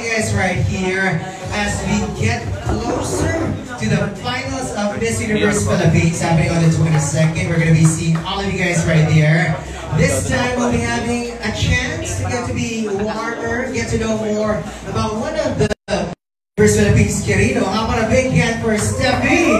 you guys right here as we get closer to the finals of Miss Universe Philippines happening on the 22nd. We're going to be seeing all of you guys right there. This time we'll be having a chance to get to be warmer, get to know more about one of the Miss Philippines, Quirino. How about a big hand for Steffi?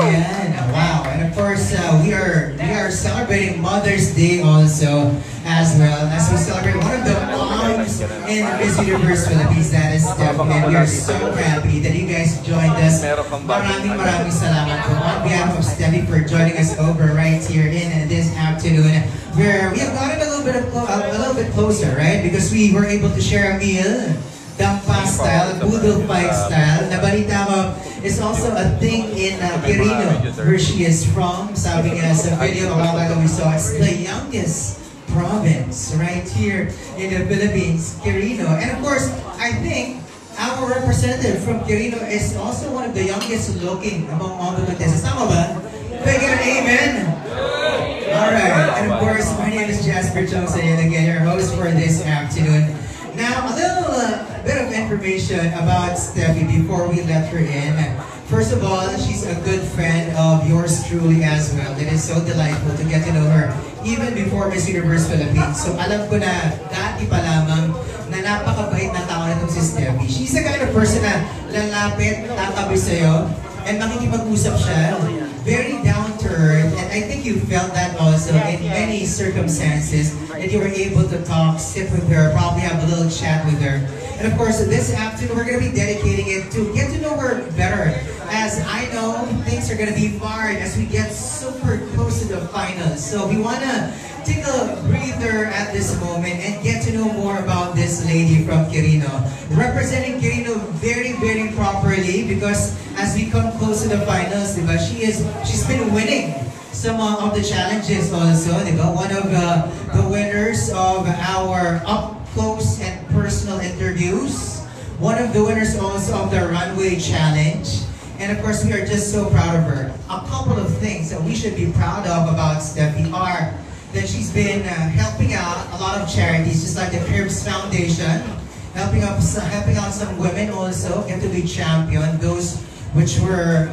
Ayan, wow. And of course, we are celebrating Mother's Day also as well as we celebrate one of the moms in Miss Universe Philippines, that is Steffi. And we are so happy that you guys joined us. Maraming salamat po on behalf of Steffi for joining us over right here in this afternoon, where we have gotten a little bit closer, right? Because we were able to share a meal. Dampa style, Boodle Fight style. Nabalita mo, is also a thing in Quirino, where she is from. Sabi nga sa video a while ago we saw, it's the youngest province right here in the Philippines, Quirino. And of course, I think our representative from Quirino is also one of the youngest looking among all the contestants. Tama ba? Can I get an amen? Alright, and of course, my name is Jasper Johnson, and again, your host for this afternoon. Now, a little bit of information about Steffi before we let her in. First of all, she's a good friend of yours truly as well. It is so delightful to get to know her even before Miss Universe Philippines. So alam ko na dati pa lamang na napakabait na tao na itong si Steffi. She's the kind of person na lalapit, tatabi sa'yo, and makikipag-usap siya. Very down to earth, and I think you felt that also in many circumstances that you were able to talk, sit with her, probably have a little chat with her. And of course, this afternoon we're going to be dedicating it to get to know her better. As I know, things are going to be hard as we get super close to the finals. So we want to take a breather at this moment and get to know more about this lady from Quirino. Representing Quirino very, very properly, because as we come close to the finals, diba, she's been winning some of the challenges also, diba? One of the winners of our up close and personal interviews. One of the winners also of the runway challenge. And of course, we are just so proud of her. A couple of things that we should be proud of about Steffi are that she's been helping out a lot of charities, just like the Cribs Foundation, helping out some women also get to be champion, those which were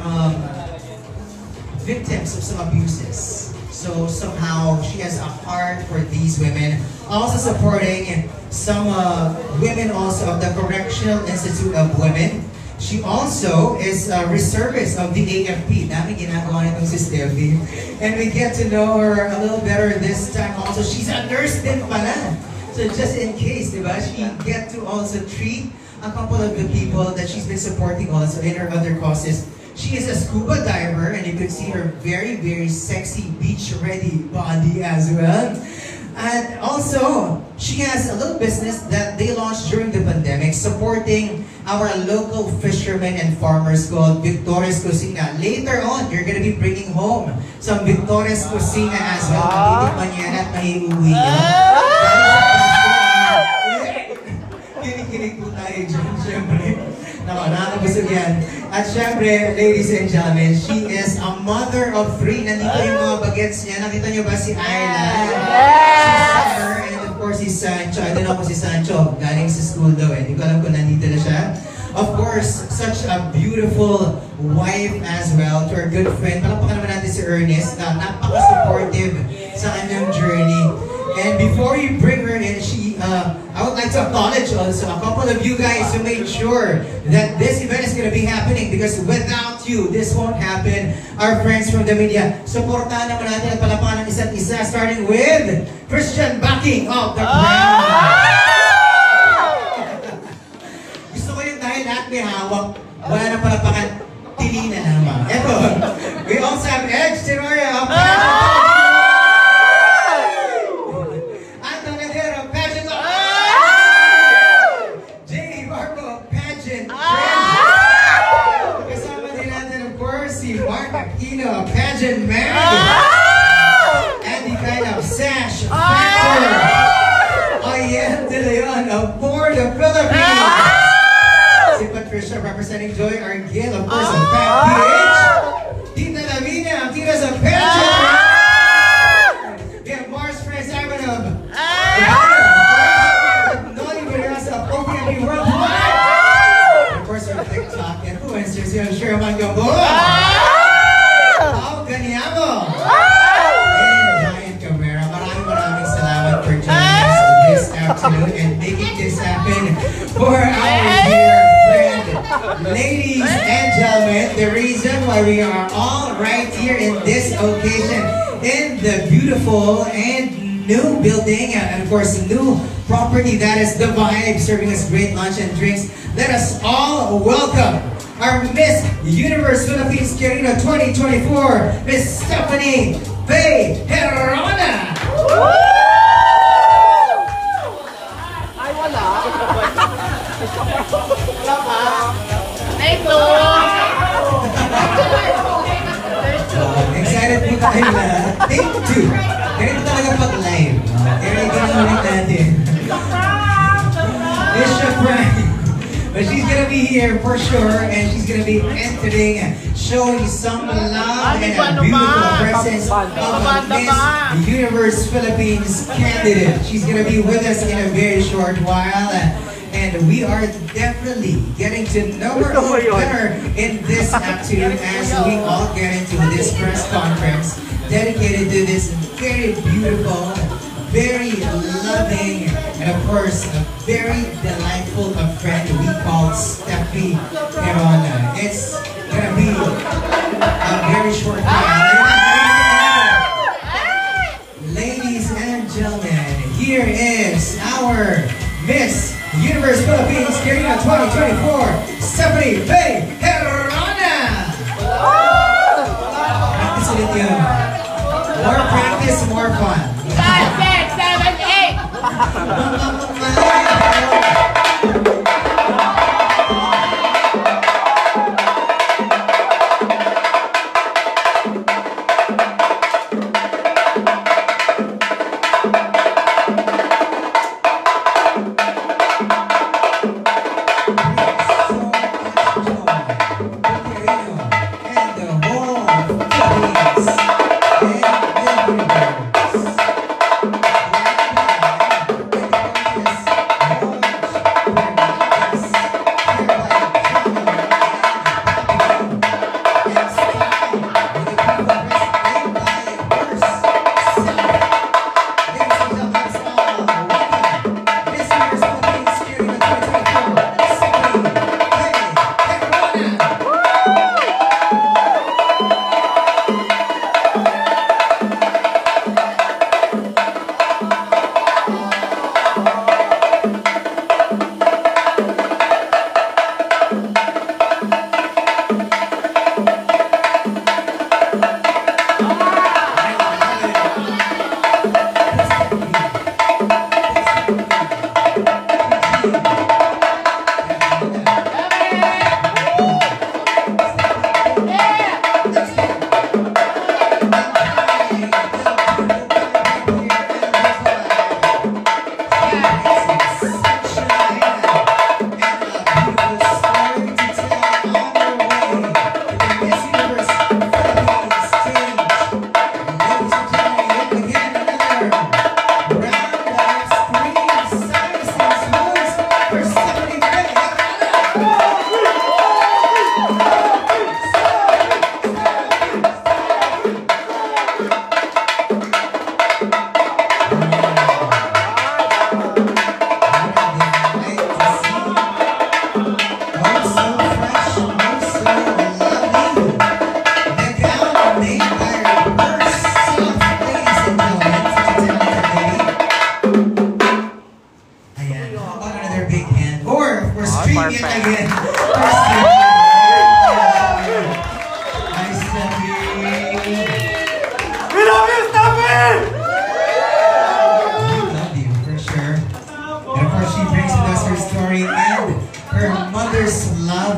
victims of some abuses. So somehow she has a heart for these women. Also supporting some women also of the Correctional Institute of Women. She also is a reservist of the AFP. Dami ginagawa nitong si Steffi. And we get to know her a little better this time also. She's a nurse din pala. So just in case, diba, she get to also treat a couple of the people that she's been supporting also in her other causes. She is a scuba diver, and you could see her very, very sexy beach-ready body as well. And also, she has a little business that they launched during the pandemic, supporting our local fishermen and farmers called Victoria's Cocina. Later on, you're gonna be bringing home some Victoria's Cocina as well. Matitikman yan at maiuwi yan. Kinig po tayo dyan, syempre. Nakakabusog yan. At syempre, ladies and gentlemen, she is a mother of 3. Nandito yung mga bagets niya. Nakita niyo ba si Ayla? Si Summer, and of course si Sancho. I don't know kung si Sancho galing sa school daw eh. Hindi ko alam kung nandito na siya. Of course, such a beautiful wife as well to our good friend. Palakpakan naman natin si Ernest na napaka-supportive sa kanyang journey. And before you bring her in, I would like to acknowledge also a couple of you guys who made sure that this event is going to be happening, because without you, this won't happen. Our friends from the media, supportahan naman natin at palapakan ng isa't isa, starting with Christian Backing of the Crown. Gusto ko yung dahil lahat may hawak, wala na palapakan, tili na naman. Eto, we also have Edge Tenoria of Pageant man, and the kind of sash factor. Ayan De Leon of Board of Philippines. Si Patricia representing Joy Argil, of course, of Fat PH. Tita Lavinia, ang tita sa pageant. We have Mars Fred Simon of Noli Veras of OPMP World. Mr. Sherman Gamboa. Wow! Ganyamo. And Ryan Cabrera. Maraming salamat for joining us this afternoon and making this happen for our dear friend. Ladies and gentlemen, the reason why we are all right here in this occasion in the beautiful and new building and of course new property that is The Vibe, serving us great lunch and drinks. Let us all welcome our Miss Universe Philippines Quirino 2024, Miss Stephanie Faye Herona. Ay, wala. Wala pa. Ito. Excited po tayo na take two. Ganito talaga pag-live. Kaya gano'n natin. Bishop Frank. But she's gonna be here for sure, and she's gonna be entering, showing some love and a beautiful presence of Miss Universe Philippines candidate. She's gonna be with us in a very short while, and we are definitely getting to know her better in this afternoon as we all get into this press conference dedicated to this very beautiful, very loving, and of course, a very delightful friend we call Steffi Herona. It's gonna be a very short while. Ladies and gentlemen, here is our Miss Universe Philippines Quirino 2024, Stephanie Faye Herona! Practice ulit yun. More practice, more fun. 5, 6, 7, 8.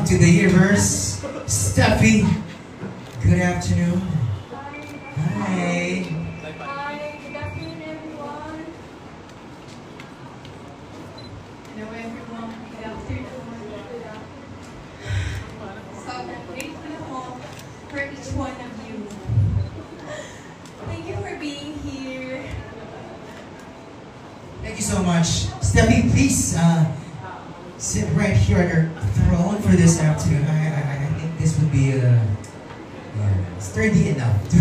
To the universe, Steffi. Good afternoon. Hi. Hi, good afternoon, everyone. Hello, everyone. Good afternoon. So grateful ako for each one of you. Thank you for being here. Thank you so much. Steffi, please sit right here on your throne for this afternoon. I think this would be sturdy enough to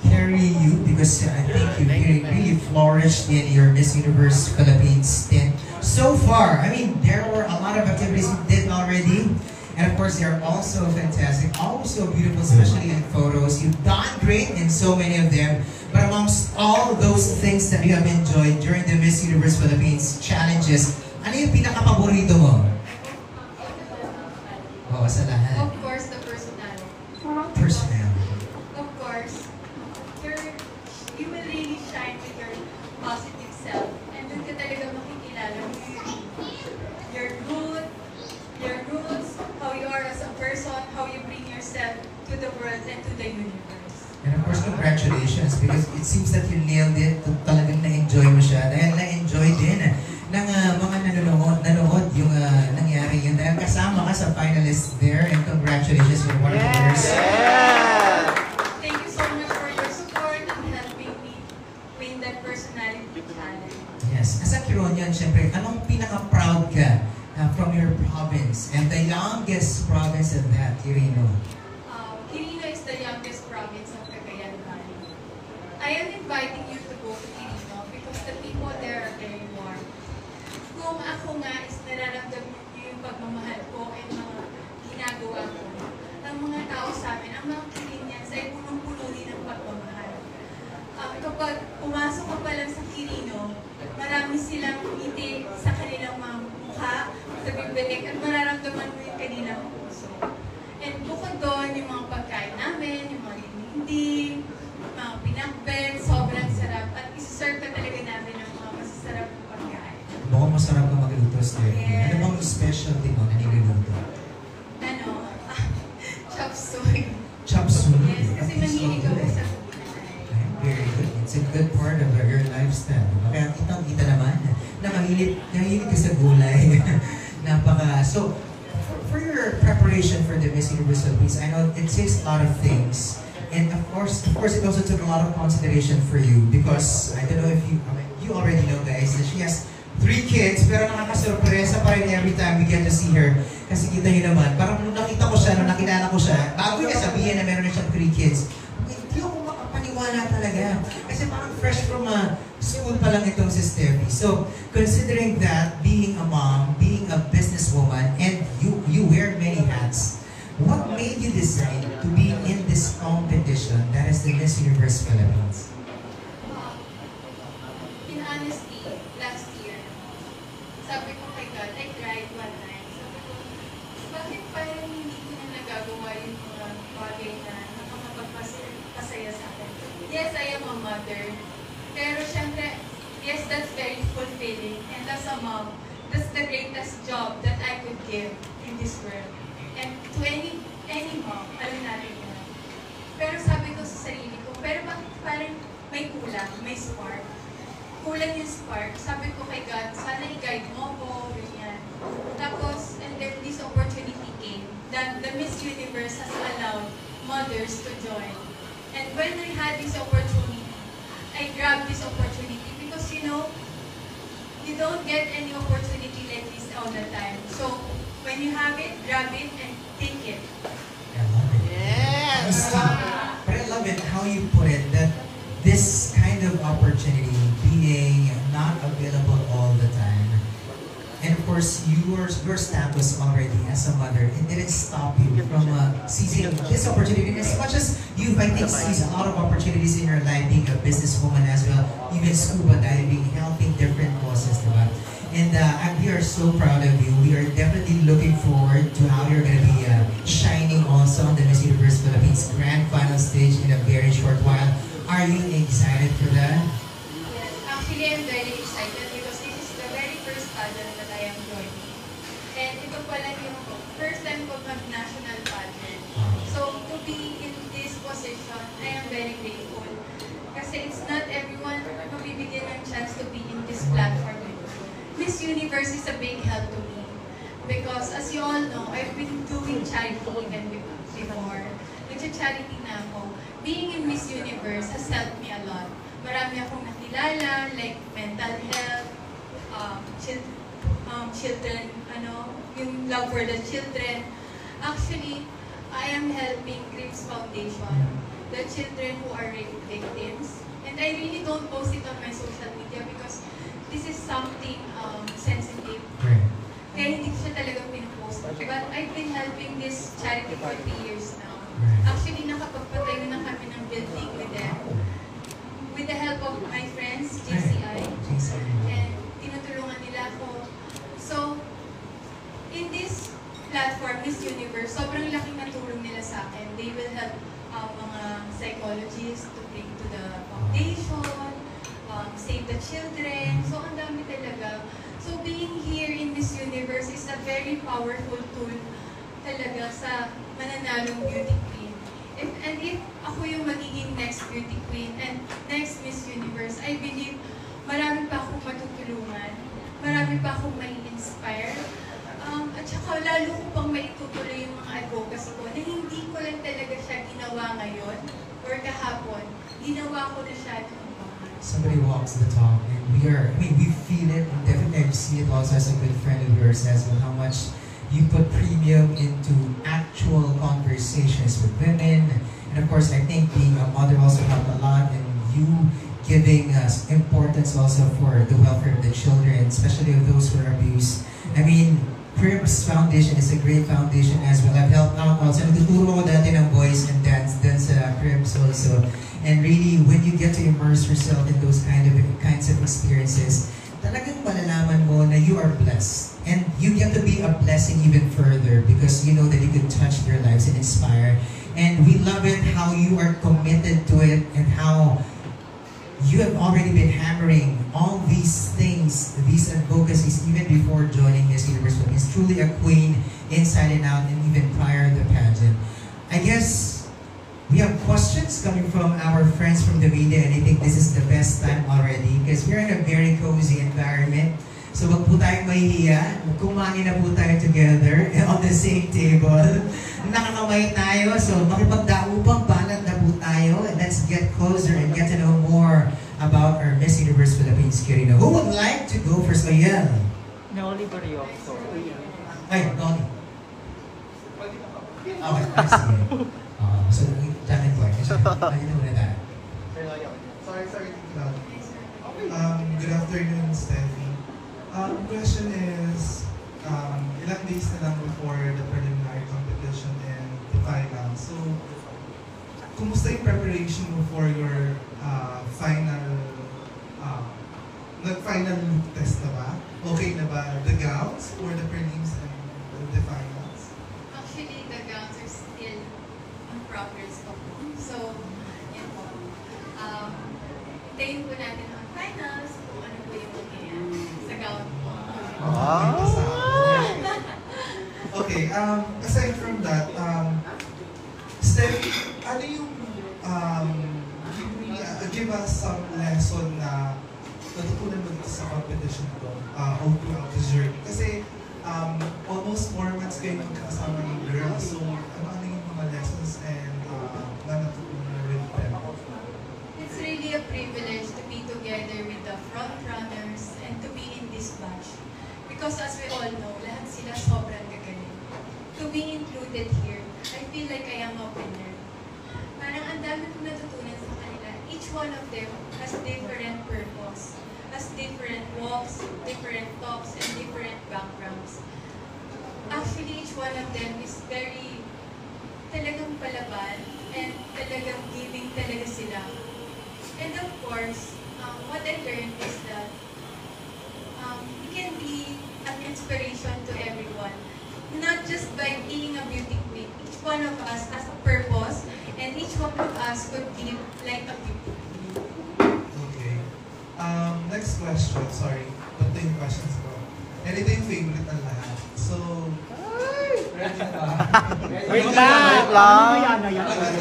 carry you because I think you really flourished in your Miss Universe Philippines stint so far. I mean, there were a lot of activities you did already. And of course, they're also fantastic, always so beautiful, especially in photos. You've done great in so many of them. But amongst all those things that you have enjoyed during the Miss Universe Philippines challenges, ano yung pinaka-paborito mo? Oo, sa lahat. Of course, the personality. Personality. Of course, you will really shine with your positive self. And doon ka talaga makikilala your good, your roots, how you are as a person, how you bring yourself to the world and to the universe. And of course, congratulations because it seems that you nailed it. Talagang na-enjoy mo siya. Dahil na-enjoy din ng mga nanonood yung nangyari yun. Dahil kasama ka sa finalists there and congratulations for one of the winners. Thank you so much for your support and helping me win that personality challenge. Yes. As a Quironian, syempre, anong pinaka-proud ka from your province? And the youngest province of that, Quirino. Quirino is the youngest province of Cagayan Valley. I am inviting you to go to Quirino because the people there are very warm. Kung ako nga is nararamdaman niyo yung pagmamahal ko at mga ginagawa ko, ang mga tao sa amin, ang mga Quirinians ay punong-puno din ng pagmamahal. Kapag pumasok ka pa lang sa Quirino, marami silang ngiti sa kanilang mga mukha, sa bibig, at mararamdaman mo yung kanilang puso. And bukod doon, yung mga pagkain namin, yung mga hindi, mga pinakbet, sobrang sarap. At isi-serve ka talaga namin ng mga masasarap na pagkain. Mukhang masarap ka magluto, Steph. Yes. Ano bang specialty mo na niluluto? Ano? Chop suey. Chop suey. Yes, kasi mahilig ako sa gulay. Very good. It's a good part of your lifestyle. Kaya kitang-kita naman na mahilig ka sa gulay. So, for your preparation for the Miss Universe Philippines, I know it takes a lot of things. And of course, it also took a lot of consideration for you because I don't know if you already know, guys, that she has 3 kids, pero nakakasurpresa pa rin every time we get to see her. Kasi kita niyo naman, parang nung nakita ko siya, nung nakilala ko siya, bago niya sabihin na meron na siyang 3 kids, hindi ako makapaniwala talaga. Kasi parang fresh from school pa lang itong si Steffi. So, considering that, being a mom, being a businesswoman, and you wear many hats, what made you decide to be in this competition that is the Miss Universe Philippines? In honesty, last year, sabi ko kay God, I cried one time. Sabi ko, bakit parang hindi ko na nagagawa yung mga bagay na nakakapagpasaya sa akin? Yes, I am a mother. Pero syempre, yes, that's very fulfilling. And as a mom, that's the greatest job that I could give in this world. And to any mom, alam natin yan. Pero sabi ko sa sarili ko, pero bakit parang may kulang, may spark? Kulang yung spark. Sabi ko kay God, sana i-guide mo ko, ganyan. Tapos, and then this opportunity came that the Miss Universe has allowed mothers to join. And when I had this opportunity, I grabbed this opportunity because, you know, you don't get any opportunity like this all the time. So, when you have it, grab it and take it. I love it. Yes! But I love it how you put it, that this kind of opportunity being not available all the time. And of course, your status already as a mother, it didn't stop you from seizing this opportunity. And as much as you've, I think, seized a lot of opportunities in your life, being a businesswoman as well, even scuba diving, helping different causes, diba? And we are so proud of you. We are definitely looking forward to how you're going to be shining also on the Miss Universe Philippines Grand Final stage in a very short while. Are you excited for that? Yes, actually, I'm very excited because this is the very first pageant that I am joining. And ito pala yung first time ko mag-national pageant. So, to be in this position, I am very grateful. Kasi it's not everyone mabibigyan ng chance to be in this platform. Miss Universe is a big help to me. Because as you all know, I've been doing charity even before. Nag-charity na ako. Being in Miss Universe has helped me a lot. Marami akong nakilala, like mental health, children, yung love for the children. Actually, I am helping Cribs Foundation, the children who are rape victims. And I really don't post it on my social media because this is something sensitive. Right. Kaya hindi ko siya talagang pinupost. But I've been helping this charity for 3 years now. Right. Actually, nakapagpatayo na kami ng building with them. With the help of my friends, JCI. And tinutulungan nila ako. So, in this platform, Miss Universe, sobrang laking natulong nila sa akin. They will help mga psychologists to bring to the foundation, save the children. So, ang dami talaga. So, being here in Miss Universe is a very powerful tool talaga sa mananalong beauty queen. If ako yung magiging next beauty queen and next Miss Universe, I believe marami pa akong matutulungan, marami pa akong may inspire. At saka lalo ko pang maitutuloy yung mga advocacy ko na hindi ko lang talaga siya ginawa ngayon or kahapon. Ginawa ko na siya noong mga. Somebody walks the talk, and we feel it, and definitely see it also as a good friend of yours as well, how much you put premium into actual conversations with women. And of course, I think being a mother also helped a lot, and you giving us importance also for the welfare of the children, especially of those who are abused. I mean, Cribs Foundation is a great foundation as well. I've helped out also. Nagtuturo ko dati ng boys and dance sa Cribs also. And really, when you get to immerse yourself in those kinds of experiences, talagang malalaman mo na you are blessed. And you get to be a blessing even further because you know that you can touch their lives and inspire. And we love it how you are committed to it and how you have already been hammering all these things, these advocacies, even before joining Miss Universe Philippines. Truly a queen inside and out, and even prior to the pageant. I guess we have questions coming from our friends from the media, and I think this is the best time already because we're in a very cozy environment. So wag po tayong mahihiya, kumain na po tayo together on the same table. Nakakamay tayo, so makipagdaupang balat na po tayo. And let's get closer and get to know more about our Miss Universe Philippines Kirino. Who would like to go first? Ayan. Noli Barriocto. Ay, Noli. Okay, let's see. So, Janet Boy. Ayun muna tayo. Sorry. Good afternoon, Steffi. Question is, ilang days na lang before the preliminary competition and the final. So, kumusta yung preparation mo for your final, nag-final look test na ba? Okay na ba the gowns for the prelims and the finals? Actually, the gowns are still on progress po. So, yan po. Hintayin po natin ang finals kung ano po yung mangyayari sa gown po. Okay, aside from that, Steph, ano yung, give us some lesson na natutunan mo dito sa competition ko all throughout this journey? Kasi almost 4 months kayo magkasama ng girls, so ano yung mga lessons and na natutunan mo with them? It's really a privilege to be together with the front runners and to be in this batch. Because as we all know, lahat sila sobrang gagaling. To be included here, I feel like I am a winner. Parang ang dami kong natutunan sa kanila. Each one of them has different purpose, has different walks, different talks, and different backgrounds. Actually, each one of them is very talagang palaban and talagang giving talaga sila. And of course, what I learned is that you can be an inspiration to everyone. Not just by being a beauty queen. Each one of us has a purpose and each one of us could give like a beauty queen. Okay. Next question, sorry. Ba't yung questions ko? Ganito yung favorite ng lahat. So, ready na ba? Wait lang!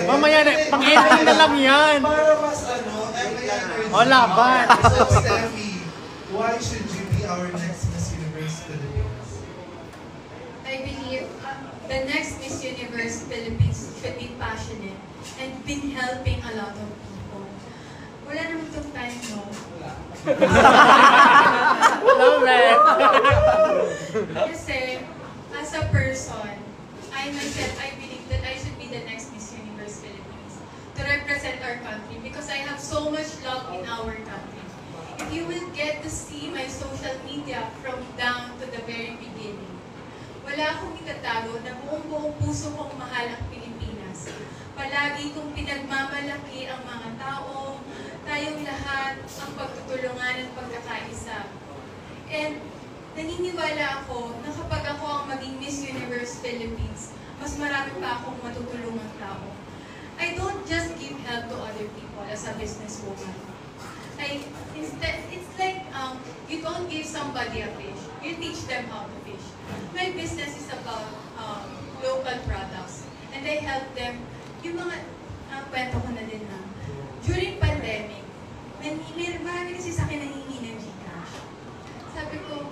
Mamaya na, pang-ending na lang yan! Para mas energy. Wala ba? So, Steffi, why should you be our next Miss Universe Philippines? I believe the next Miss Universe Philippines should be passionate and been helping a lot of people. Wala naman itong time, no? Love it! Kasi, as a person, I myself, I believe that I should be the next Miss Universe Philippines to represent our country because I have so much love in our country. If you will get to see my social media from down to the very beginning, wala akong itatago na buong puso kong mahal ang Pilipinas. Palagi kong pinagmamalaki ang mga tao, tayong lahat, ang pagtutulungan at pagkakaisa. And naniniwala ako na kapag ako ang maging Miss Universe Philippines, mas marami pa akong matutulungang tao. I don't just give help to other people as a businesswoman. It's like you don't give somebody a fish, you teach them how to fish. My business is about local products, and I help them. Yung mga kwento ko na din na during pandemic, marami kasi sa akin nangingi ng Gcash. Sabi ko,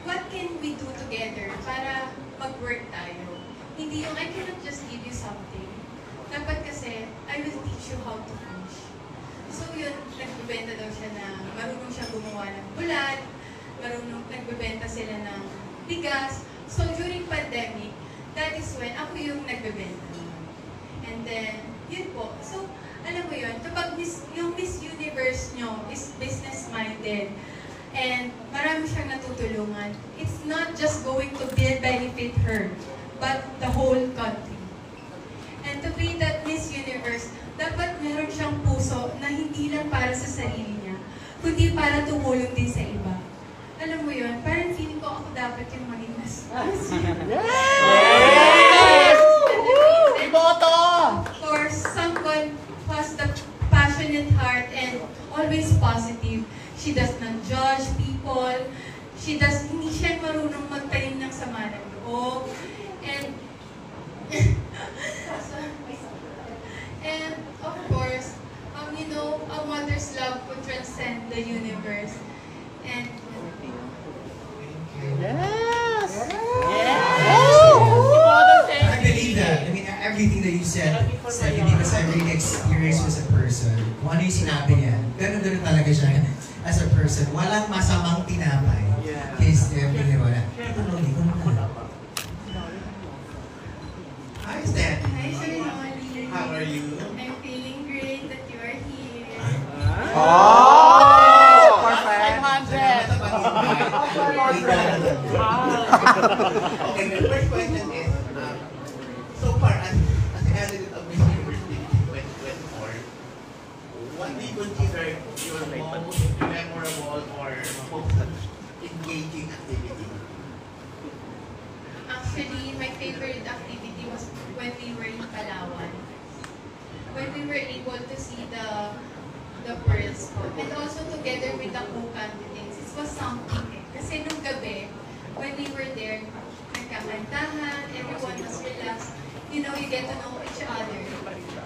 what can we do together para mag-work tayo? Hindi yung I cannot just give you something. Dapat kasi, I will teach you how to fish. So yun, nagbebenta daw siya na marunong siya gumawa ng bulat, nagbebenta sila ng bigas. So during pandemic, that is when ako yung nagbebenta. And then, yun po. So, alam mo yun, kapag yung Miss Universe nyo is business-minded and marami siyang natutulungan, it's not just going to benefit her, but the whole country. And to be that Miss Universe, dapat meron siyang puso na hindi lang para sa sarili niya, kundi para tumulong din sa iba. Alam mo yun, parang feeling ko ako dapat yung maging Miss Yes! Iboto! For someone who has the passionate heart and always positive. She does not judge people. Hindi siya marunong magtanim ng sama ng loob. And of course, you know, a mother's love would transcend the universe. And Yes! I believe that. I mean, everything that you said, because I really experienced as a person. Kung ano yung sinabi niya, ganun talaga siya as a person. Walang masamang tinapay. Kay Steph, hindi wala. Hi, Steph. hi, Sir Nolly. How are you? I'm feeling great that you are here. Oh! Perfect. 500! Okay, the first question is, so far as a candidate of Miss Universe 2024, what do you consider your most memorable or most engaging activity? Actually, my favorite activity was when we were in Palawan. When we were able to see the pearls po. And also together with the co-candidates. It was something eh. Kasi nung gabi, when we were there, nagkakantahan, everyone was relaxed. You know, you get to know each other.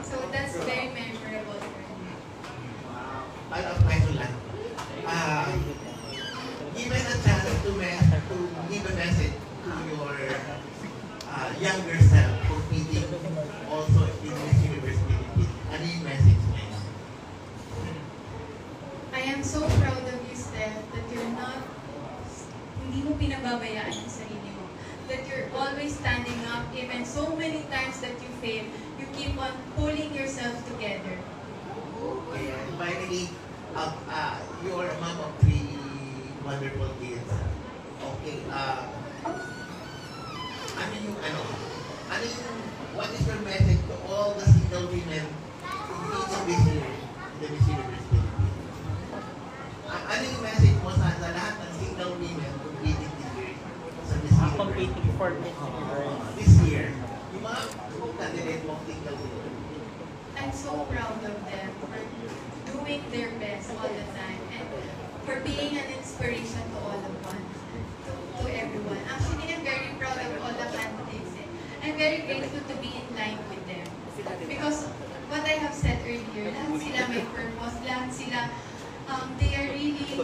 So that's very memorable for me. Question lang. Given a chance to give a message to your younger self competing also in Miss Universe Philippines, ano yung message niya? I am so proud of you, Steph, that hindi mo pinababayaan yung sarili mo. That you're always standing up, even so many times that you fail, you keep on pulling yourself together. Okay, and finally, you're a mom of 3 wonderful kids. Okay, what is your message to all the single women competing this year in the Miss Universe Philippines? Ano yung message mo sa lahat ng single women competing this year sa Miss Universe? Competing for Miss Universe. This year, yung mga candidate mo single women. I'm so proud of them for doing their best all the time and for being an inspiration to all of us, to everyone. Actually, I'm very proud of all the candidates. I'm very grateful to be in line with them. Because what I have said earlier, lahat sila may purpose, lahat sila, they are really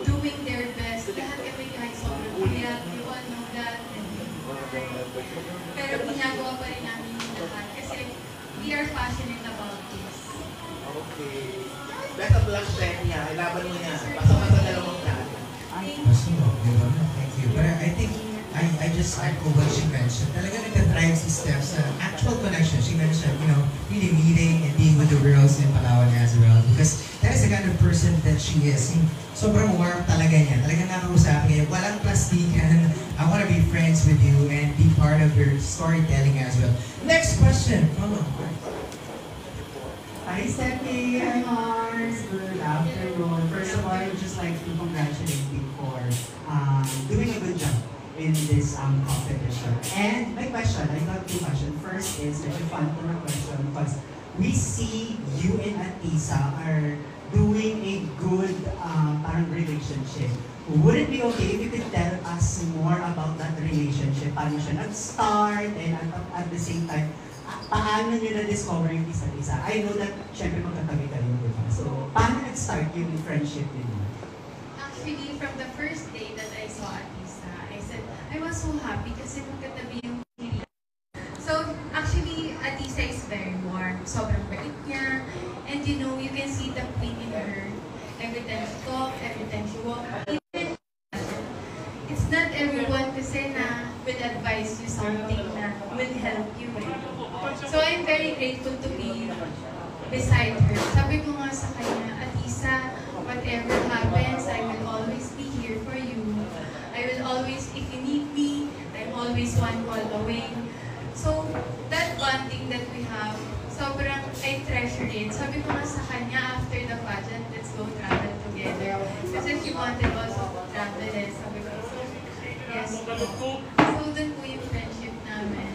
doing their best. Lahat kami kahit sobrang puyat, you all know that. Pero ginagawa pa rin namin yung lahat kasi we are passionate about this. Okay. Best of luck, Stenya. Ilaban mo niya. Pasok ka sa dalawang daan. Thank you. Thank you. But I think I just echo what she mentioned. Talaga nagka-thrive si Steph sa actual connection. She mentioned, really meeting and being with the girls in Palawan as well. Because that is the kind of person that she is. Sobrang warm talaga niya. Talaga nakausapin niya. Walang plastikan. I want to be friends with you and be part of your storytelling as well. Next question. Follow. Hi, Stephanie. Hi, Mars. Good afternoon. First of all, I would just like to congratulate you for doing a good job in this competition. And my question, I got two questions. First is, medyo fun to na question because we see you and Atisa are doing a good parang relationship. Would it be okay if you could tell us more about that relationship? Paano siya nag-start and at the same time, paano nyo na-discover yung isa't isa? I know that, syempre magkatabi kayo, di ba? So, paano nag-start yung friendship ninyo? Actually, from the first day that I saw Atisa, I said, I was so happy kasi magkatabi yung nila. So, actually, Atisa is very warm. Sobrang bait niya. And you can see the queen in her. Every time she talk, every time she walk. Even, it's not everyone kasi na will advise you something na will help you. So, I'm very grateful to be beside her. Sabi ko nga sa kanya, Atisa, whatever happens, I will always be here for you. I will always, if you need me, I'm always one call away. So, that bonding that we have, sobrang I treasure it. Sabi ko nga sa kanya, after the pageant, let's go travel together. Kasi she wanted also to travel eh. Sabi ko, so, yes. So, dun po yung friendship namin.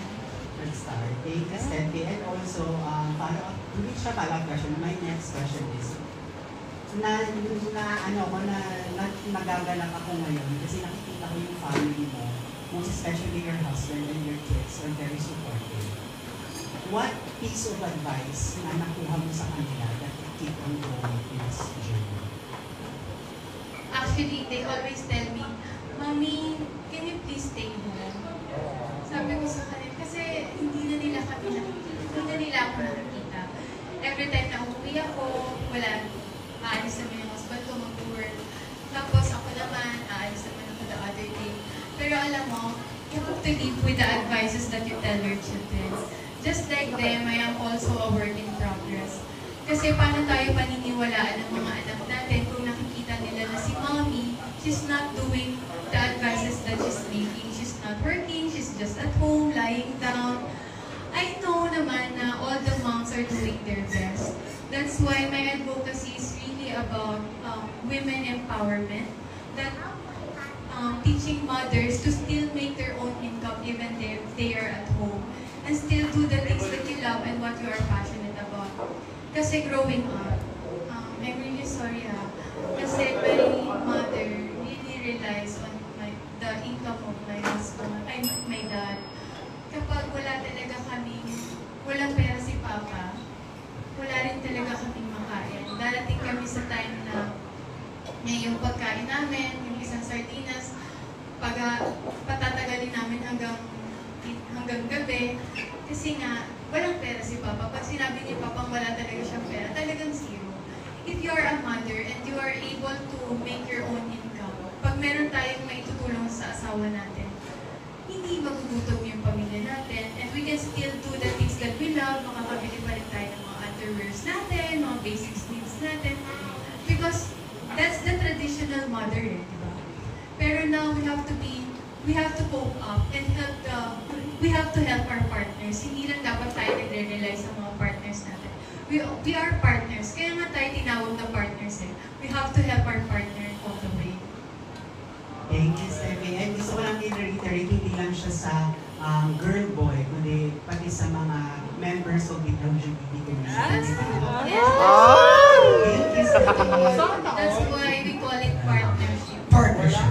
Nag-start. Thank you, Steffi. And also, follow-up question. My next question is, nagagalak ako ngayon kasi nakikita ko yung family mo, most especially your husband and your kids are very supportive. What piece of advice na nakuha mo sa kanila that you keep on going in this journey? Actually, they always tell me, Mommy, can you please stay home? Sabi ko sa kanila, kasi hindi na nila ako nakikita. Every time na umuwi ako, aalis naman yung husband ko mag-work. Tapos ako naman, aalis naman ako the other day. Pero alam mo, you have to live with the advices that you tell your children. Just like them, I am also a work in progress. Kasi paano tayo paniniwalaan ng mga anak natin kung nakikita nila na si Mommy, she's not doing the advices that she's making. She's not working, she's just at home, lying down. I know naman na all the moms are doing their best. That's why my advocacy is really about women empowerment. That teaching mothers to still make their own income even if they are at home. And still do the things that you love and what you are passionate about. Kasi growing up, I'm really sorry kasi my mother really relies on the income of my husband, my dad. Kapag walang pera si Papa, wala rin talaga kaming makain. Darating kami sa time na yung pagkain namin, yung isang sardinas, patatagalin namin hanggang gabi. Kasi nga, walang pera si Papa. Pag sinabi ni Papa wala talaga siyang pera, talagang zero. If you are a mother and you are able to make your own income, pag meron tayong maitutulong sa asawa natin, hindi magugutom yung pamilya natin, and we can still do the things that we love, makakabili pa rin tayo ng mga underwears natin, mga basic needs natin, because that's the traditional mother, di ba? Pero now, we have to cope up and we have to help our partners. Hindi lang dapat tayo nagre-rely sa mga partners natin. We are partners. Kaya nga tayo tinawag na partners eh. We have to help our partner all the way. Thank you, Steffi. And gusto ko lang i-reiterate, hindi lang siya sa girl boy, kundi pati sa mga members of the LGBT community. Yes. Thank you, Steffi. That's why we call it partnership. Partnership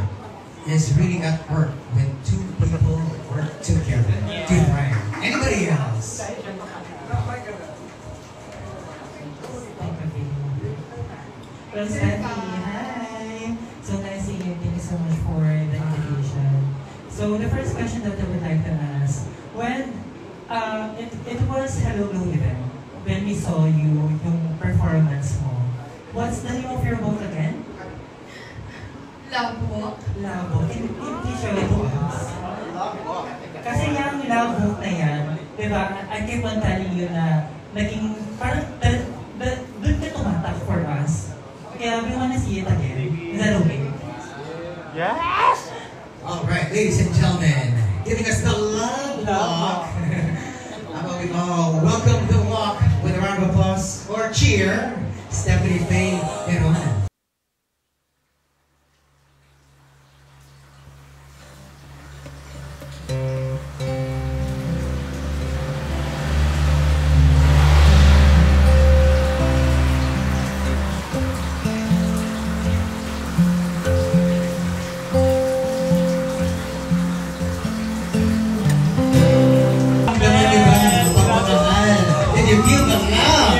is really at work when two people work together to thrive. Anybody else? Well, Steffi, hi! So nice to hear. Thank you so much for the invitation. So the first question that I would like to ask, when it was Hello Glow event, when we saw you, yung performance mo, what's the name of your book again? Love walk. Labo. Can you show it to us? ba, I keep on telling you na naging, parang, doon ka tumatak for us. Kaya we wanna see it again. Is that okay? Yes! All right, ladies and gentlemen, giving us the love walk. How about we all welcome the walk with a round of applause or cheer, Stephanie Faye and Ronan. Did you feel the love?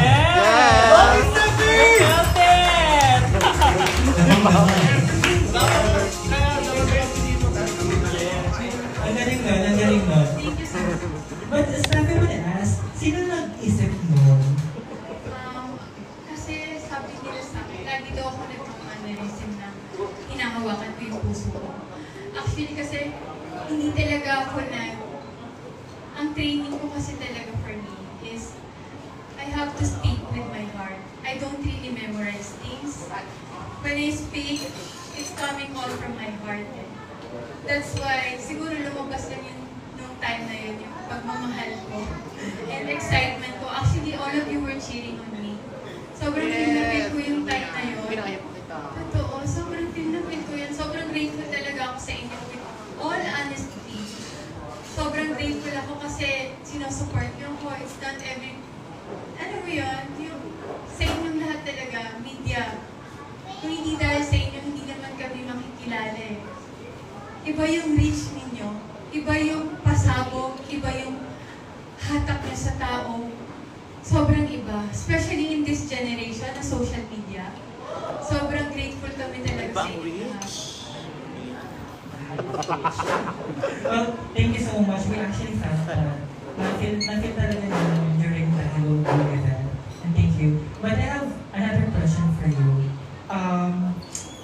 Ang galing nun, ang galing nun. Thank you so much. But Steffi would ask, sino nag-isip nun? Kasi sabi nila sa akin, lagi daw ako nagmamanarism na hinahawakan ko yung puso ko. Actually kasi, hindi talaga ako ang training ko kasi talaga for me is, I have to speak with my heart. I don't really memorize things. When I speak, it's coming all from my heart. That's why, siguro lumabas lang yung nung time na yun, yung pagmamahal ko and excitement ko. Actually, all of you were cheering on me. Sobrang pinapil ko yung time na yun. Totoo, sobrang pinapil ko yun. Sobrang grateful talaga ako sa inyo with all honesty. Sobrang grateful ako kasi sinusupport niyo ako. It's not every... Ano mo yun? Yung, sa inyong lahat talaga, media. Kung hindi dahil sa inyo, hindi naman kami makikilala eh. Iba yung reach ninyo, iba yung pasabog, iba yung hatak niya sa tao. Sobrang iba. Especially in this generation na social media. Sobrang grateful kami talaga sa inyo. Well, thank you so much. We actually felt that. Na-feel talaga namin during the Hello Blue event. And thank you. But I have another question for you.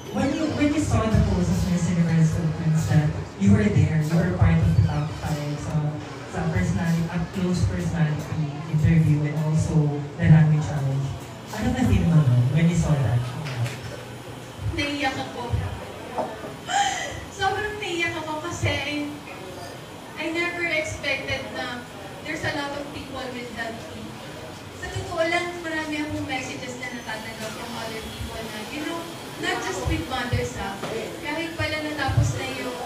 When you saw the post of Miss Universe Philippines that you were there, you were part of the top 5 sa personality, up-close personality interview and also the runway challenge. Ano na feel mo when you saw that? Naiyak ako. Sobrang naiyak ako kasi I never expected na there's a lot of people will help me. Sa totoo lang, marami akong messages na natatanggap from other people na, you know, not just with mothers kahit pala natapos na yung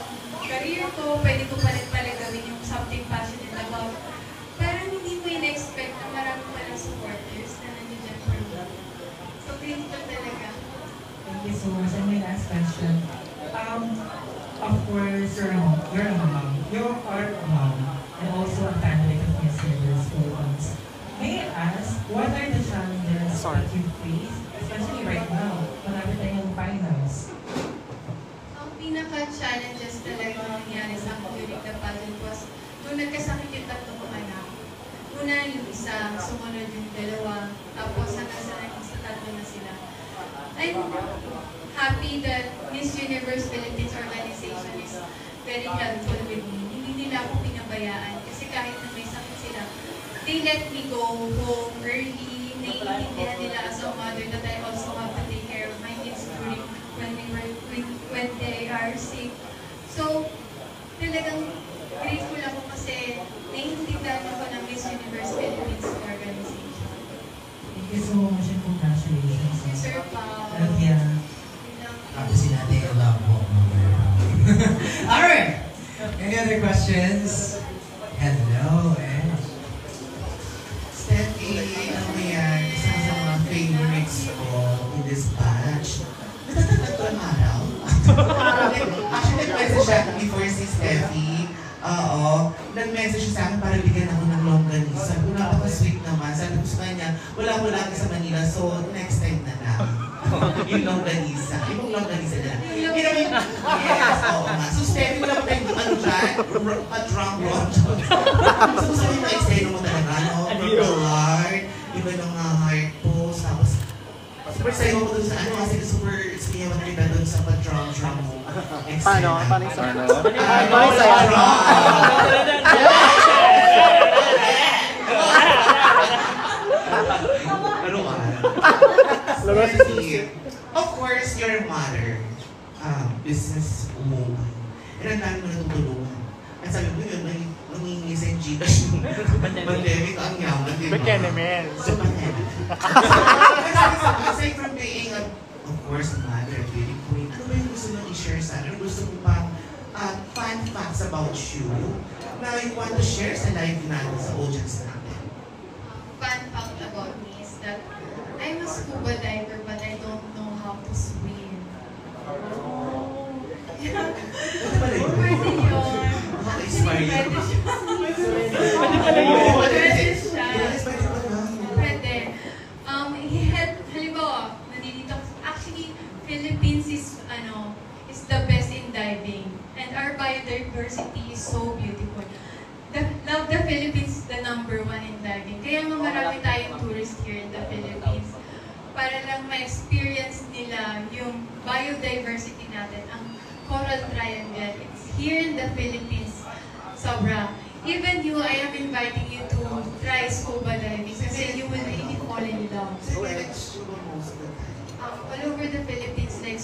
career ko, pwede ko pa rin pala gawin yung something passionate about. Parang hindi mo in-expect na marami palang supporters na nandiyan for me. So, grateful talaga. Thank you so much. And my last question. Of course, you're a mom. You are a mom. And also a family of Miss Universe Philippines. May I ask, what are the challenges that you face, especially right now, malapit na yung finals? Ang pinaka-challenges talaga nangyari sa akin during the pageant was nung nagkasakit yung tatlong kong anak. Una yung isa, sumunod yung dalawa, tapos hanggang sa tatlo na sila. I'm happy that Miss Universe Philippines organization is very helpful with me. Hindi nila ako pinabayaan kasi kahit na may sakit sila, they let me go home early. Naiintindihan nila as a mother that I also have to take care of my kids during when they are sick. So, talagang grateful ako kasi naiintindihan ako ng Miss Universe Philippines organization. Thank you so much and congratulations. Si Sir Pao. Yeah. Tapos natin yung love walk. Alright! Any other questions? Hello, Steffi, ano mo yan? Isa sa mga favorites ko in this batch. Natatatag ko ang araw. Actually, nag-message siya before si Steffi. Oo. Nag-message siya sa akin para bigyan ako ng longganisa. Sabi ko, napaka-sweet naman. Sabi ko sa kanya, wala ko lagi sa Manila, so next time na lang. Yung longganisa. Yung longganisa na lang. Yes, oo nga. So Steffi, wala pa tayong ano dyan? A drum roll. So gusto mo yung na-extend mo talaga, no? From the heart. Iba ng heart pose. Tapos, super excited ako dun sa ano kasi super excited ako na dun sa pa-drum mo. Paano? Paano yung Paano yung Of course, your mother, business woman. And ang dami mo natutulungan. At sabi mo yun, may nangingi sa Gcash yung pandemic ang yaman, di ba? Bekenemen. So, aside from being, of course, a mother, a beauty queen, ano ba yung gusto mo i-share sa akin? Ano gusto mo pang fun facts about you na you want to share sa live natin, sa audience natin? Fun fact about me is that I'm a scuba diver but I don't know how to swim. Ano pala yun? Pwede yun. Nakaka-inspire yun. Pwede pala yun. Pwede siya. Yes, pwede pala. Pwede. Halimbawa, nandito. Actually, Philippines is the best in diving. And our biodiversity is so beautiful. Love the Philippines is the #1 in diving. Kaya nga marami tayong tourists here in the Philippines. Para lang ma-experience nila yung biodiversity natin. Ang Coral Triangle, it's here in the Philippines. Sobra. Even you, I am inviting you to try scuba diving kasi you will really fall in love. So, where is scuba most of the time? All over the Philippines, like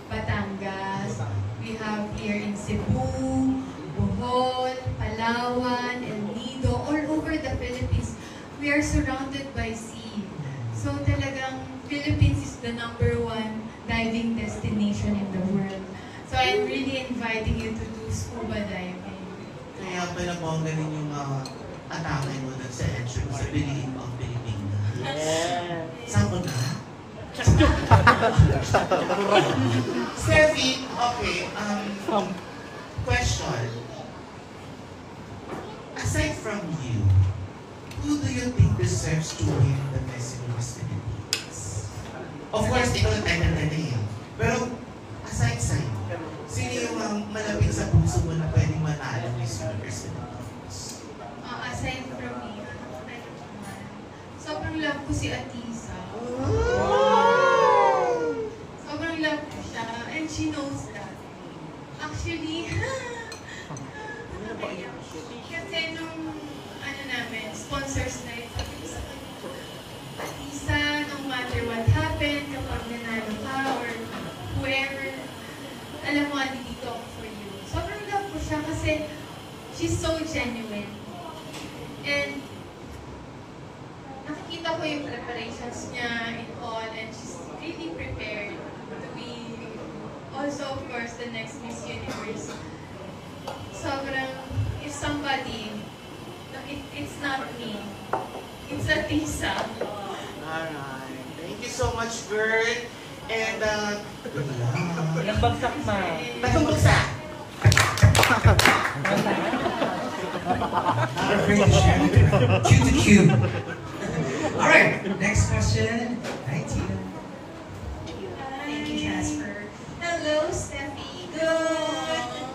Batangas, we have here in Cebu, Bohol, Palawan, El Nido, all over the Philippines. We are surrounded by sea. So talagang Philippines is the #1 diving destination in the world. So I'm really inviting you to do scuba diving. Kaya pala bongga rin yung atake mo dun sa entrance sa Piliin of Pilipinas. Saan mo na? Steffi, okay, question. Aside from you, who do you think deserves to win the Miss Universe Philippines? Of course, ikaw ang title na eh. Pero, aside sa'yo, sino yung malapit sa puso mo na pwedeng manalo Miss Universe Philippines? Aside from me, sobrang love ko si Atisa. Sobrang love ko siya, and she knows that. Actually, kasi nung namin, sponsors na ito, Atisa, no matter what happened, kapag nanalo ka or whoever, alam mo, dito ako for you. Sobrang love ko siya kasi she's so genuine. And nakikita ko yung preparations niya in all, and she's really prepared to be also, of course, the next Miss Universe. Sobrang, if somebody, it's not me, it's Atisa. Alright. Thank you so much, girl. And, Ilang bagsak na? Tatlong bagsak. Not afraid to share. Cue to cue. Alright, next question. Hi, Tina. Thank you, Jasper. Hello, Steffi. Good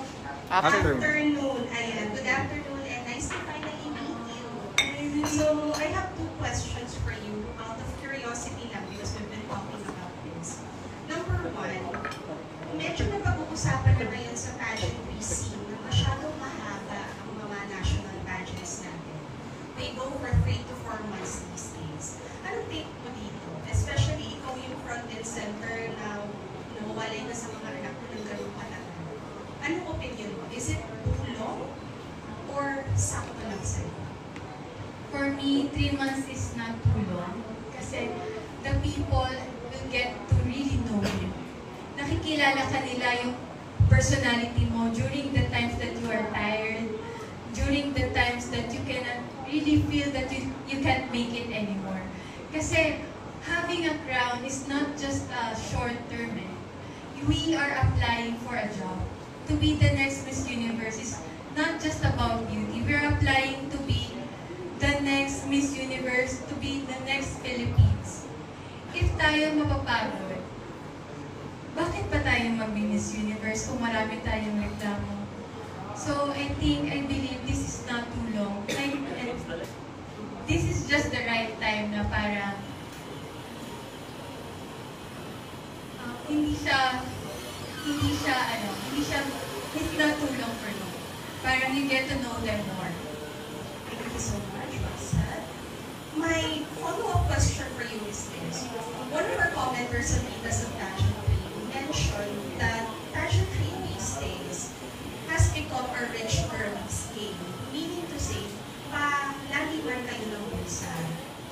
Afternoon. afternoon. Ayan, good afternoon and nice to finally meet you. So, I have 2 questions for you out of curiosity lang because we've been talking about this. Number 1, medyo napag-uusapan na ngayon sa pageantry scene na masyadong mahaba ang mga national pageants natin. They go for 3 to 4 months these days. Anong take mo dito? Especially ikaw yung front and center na nawalay na sa mga anak mo ng ganung katagal. Anong opinion mo? Is it too long or sakto lang sa'yo? For me, 3 months is not too long kasi the people will get to really know you. Nakikilala ka nila yung personality mo during the times that you are tired, during the times that you cannot really feel that you can't make it anymore. Kasi having a crown is not just a short term. We are applying for a job. To be the next Miss Universe is not just about beauty. We're applying to be the next Miss Universe, to be the next Philippines. If tayo mapapagod, bakit pa tayo mag-Miss Universe kung marami tayong reklamo? So, I believe this is not too long. And this is just the right time na para it's not too long for me. Parang you get to know them more. Thank you so much, Roxanne. My follow-up question for you is this. One of our commenters on Vitas of Pageantry mentioned that pageantry these days has become a rich girl's game. Meaning to say, lagi man kayo ng bulsa.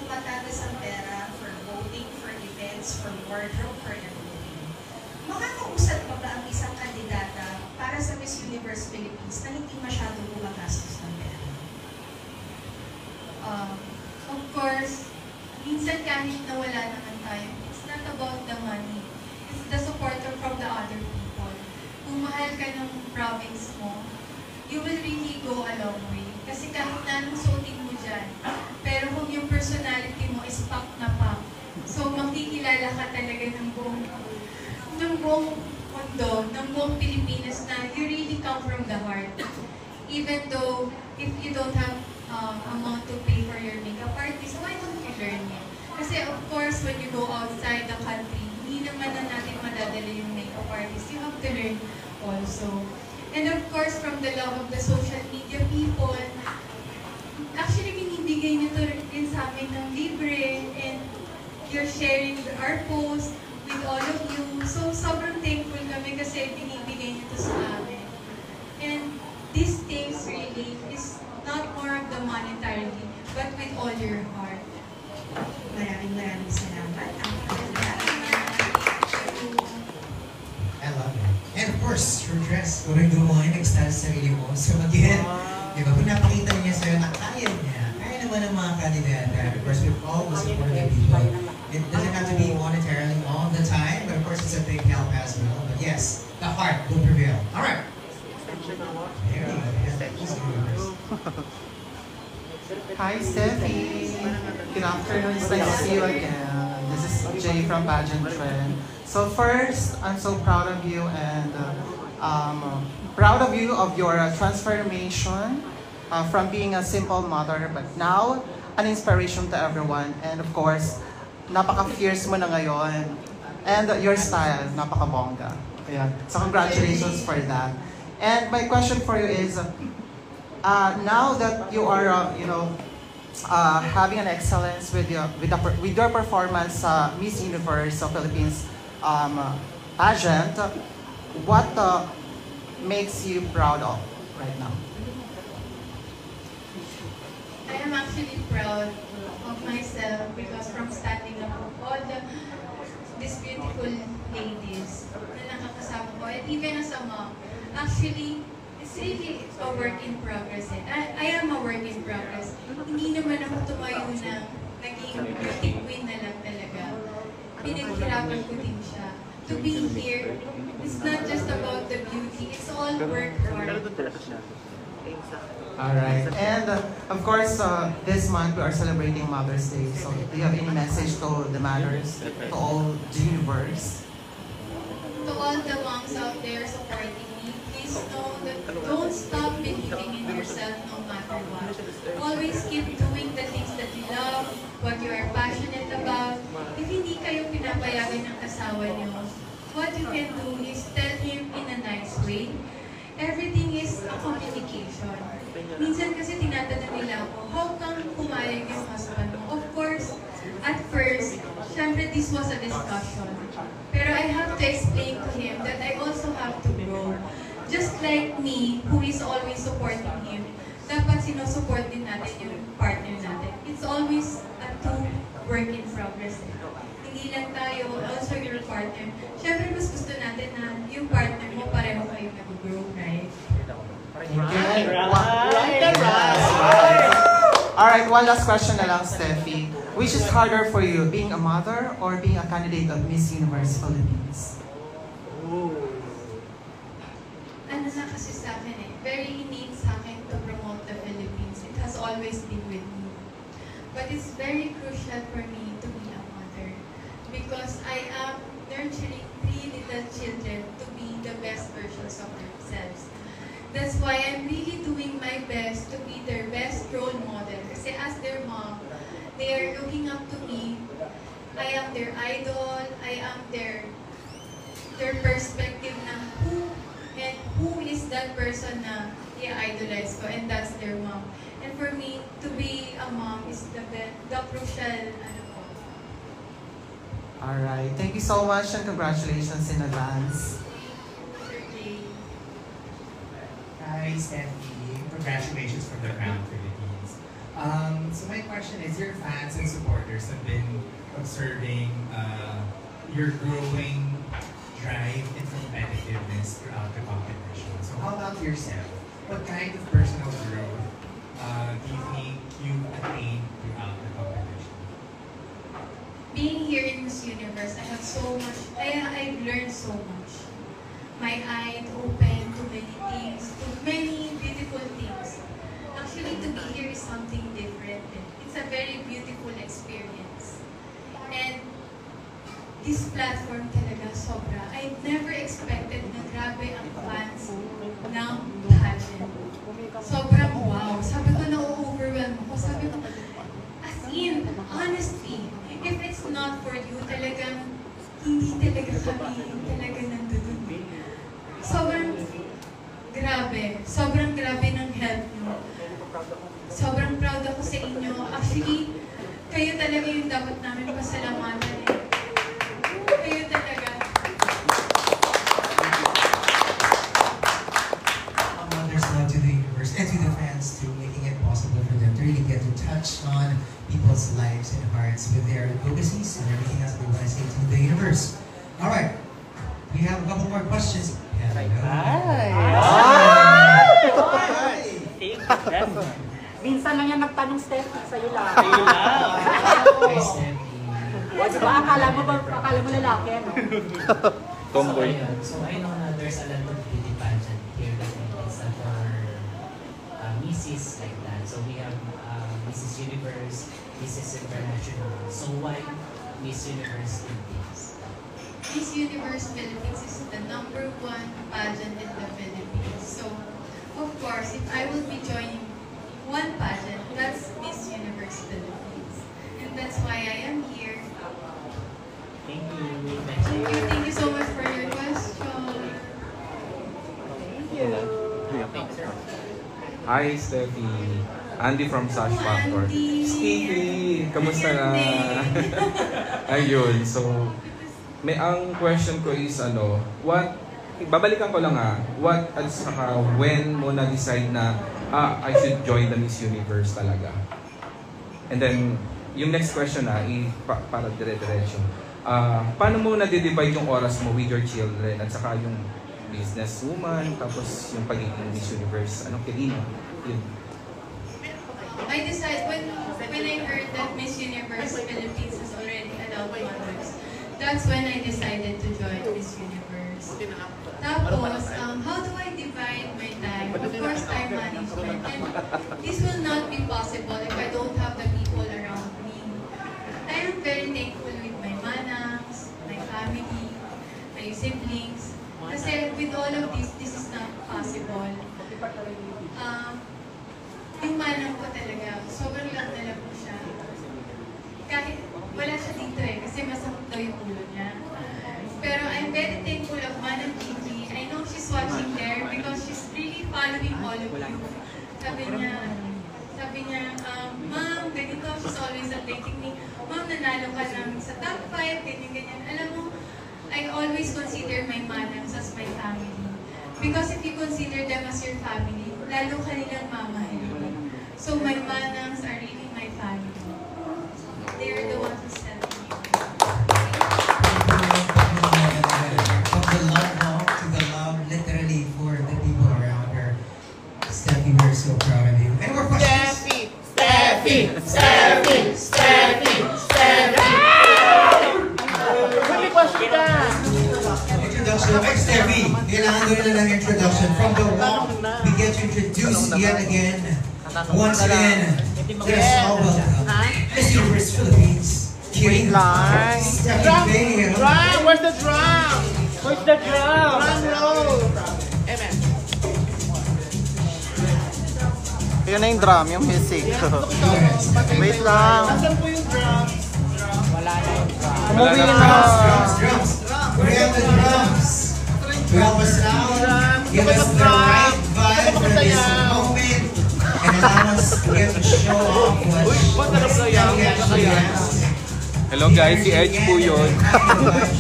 Tumatagas ang pera for voting, for events, for wardrobe, for everything. Makakausad pa ba ang isang kandidata para sa Miss Universe Philippines na hindi masyadong gumagastos ng pera? Of course, minsan kahit na wala naman tayo, it's not about the money. It's the support from the other people. Kung mahal ka ng province mo, you will really go a long way. Kasi kahit na anong suotin mo dyan, pero kung yung personality mo is pack na pack, so makikilala ka talaga ng buong mundo, ng buong Pilipinas na you really come from the heart. Even though, if you don't have amount to pay for your makeup artist, why don't you learn it? Kasi of course, when you go outside the country, hindi naman na natin madadala yung makeup artist. You have to learn also. And of course, from the love of the social media people, actually binibigay nito rin sa amin ng libre, and you're sharing our post with all of you. So sobrang thankful kami kasi binibigay nito sa amin. And these things really is not more of the monetarily, but with all your heart. Maraming salamat. I love it. And of course, your dress, going to mo, nag-style sa sarili mo. So again, di ba, pinapakita niya sa'yo na kaya niya. Kaya naman ang mga kandidata. Of course, we've always supported people. It doesn't have to be monetarily all the time, but of course, it's a big help as well. But yes, the heart will prevail. All right. There you go. Hi, Steffi. Good afternoon. It's nice to see you again. This is Jay from Pageant Trend. So first, I'm so proud of you and proud of you of your transformation from being a simple mother, but now an inspiration to everyone. And of course, napaka-fierce mo na ngayon. And your style, napaka-bongga. Ayan. So congratulations for that. And my question for you is, now that you are, having an excellence with your performance sa Miss Universe of Philippines pageant, what makes you proud of right now? I am actually proud of myself because from standing up with all these beautiful ladies na nakakasama ko, and even as a mom, actually, it's really a work in progress. I am a work in progress. Hindi naman ako tumayo na naging beauty queen na lang talaga. Pinaghirapan ko din siya. To be here, it's not just about the beauty, it's all work hard. Alright, and of course, this month we are celebrating Mother's Day. So, do you have any message to the mothers, to all the universe? To all the moms out there supporting me, please know that don't stop believing in yourself no matter what. Always keep doing the things that you love, what you are passionate about. If hindi kayo pinapayagan ng asawa niyo, what you can do is tell him in a nice way. Everything is a communication. Minsan kasi tinatanong nila ako, how come pumayag yung husband mo? Of course, at first, syempre this was a discussion. Pero I have to explain to him that I also have to grow. Just like me, who is always supporting him, dapat sinusupport din natin yung partner natin. It's always a work in progress. Hindi lang tayo, also your partner. Syempre mas gusto natin na yung partner mo pareho kayo nag-grow, right? Alright, one last question na lang, Steffi. Which is harder for you, being a mother or being a candidate of Miss Universe Philippines? Ano na kasi sa akin very innate sa akin to promote the Philippines. It has always been with me. But it's very crucial for me to be a mother because I am nurturing 3 little children to be the best versions of themselves. That's why I'm really doing my best to be their best role model. Kasi as their mom, they are looking up to me. I am their idol. I am their perspective na who is that person na i-idolize ko, and that's their mom. And for me, to be a mom is the crucial, Alright, thank you so much and congratulations in advance. Hi, Steffi. Congratulations from the Crown Philippines. So my question is, your fans and supporters have been observing your growing drive and competitiveness throughout the competition. So how about yourself? What kind of personal growth do you think you've attained throughout the competition? being here in Miss Universe, I have so much, I've learned so much. My eyes open to many things, to many beautiful things. Actually, to be here is something different. It's a very beautiful experience. And this platform talaga sobra. I never expected na grabe ang fans ng pageant. Sobrang wow. Sabi ko na-overwhelm ako. Sabi ko, as in, honestly, if it's not for you, talagang hindi talaga kami talaga nandun. Sobrang grabe. Sobrang grabe ng help nyo. Sobrang proud ako sa inyo. Actually, kayo talaga yung dapat namin pasalamatan eh. Kayo talaga. There's love to the universe and to the fans too, making it possible for them to really get to touch on people's lives and hearts with their advocacies and everything else they want to say to the universe. All right, we have a couple more questions. Minsan lang yan nagtanong, Steffi, sa'yo lang. Hi, Steffi. Diba, akala mo lalaki, no? Tomboy. So I know na there's a lot of beauty pageant here in the Philippines that are Misses like that. So we have Mrs. Universe, Mrs. International. So why Miss Universe Philippines? Miss Universe Philippines is the #1 pageant in the Philippines. So, of course, if I will be joining one pageant, that's Miss Universe Philippines. And that's why I am here. Thank you. Thank you so much for your question. Thank you. Hi, Steffi. Andy from Sash Factor. Andy. Stevie, kamusta na? Ayun, so ang question ko is babalikan ko lang what at saka when mo na-decide na I should join the Miss Universe talaga? And then, yung next question para dire-diretso. Paano mo na-divide yung oras mo with your children at saka yung businesswoman, tapos yung pagiging Miss Universe, anong kilino? Yun. I decided, when I heard that Miss Universe Philippines is already allowed mothers, that's when I decided to join Miss Universe. Tapos, how do I divide my time? Of course, time management. And this will not be possible if I don't have the people around me. I am very thankful with my manangs, my family, my siblings. Kasi with all of this is not possible. Yung manang ko talaga, sobrang lang po siya. Kahit wala siya dito kasi masakit daw yung ulo niya. Pero I'm very thankful of Manang Gigi. I know she's watching there because she's really following all of you. Sabi niya, Ma'am, ganito, she's always updating me. Ma'am, nanalo ka lang sa top 5, ganyan. Alam mo, I always consider my manangs as my family. Because if you consider them as your family, lalo ka nilang mamahalin. So my manangs are really my family. They are the ones who set me. From the love to the love, literally for the people around her. Steffi, we're so proud of you. Any more questions? Steffi! May question ka! Introduction. Okay, Steffi, kailangan doon na ng introduction. From the walk, we get to introduce yet again. Once again, there's all welcome. Miss Universe Philippines. Wait lang. Steffi Bay. Drum! Where's the drum? Where's the drum? Drum roll! Amen. Yun na yung drum, yung music. Wait lang. Nasaan po yung drum? Umuwi na. Drums. We have the drums. We have the sound. Give us the right vibe for this moment. And allow us to get to show off what we actually asked. Hello guys, si Edge po yun.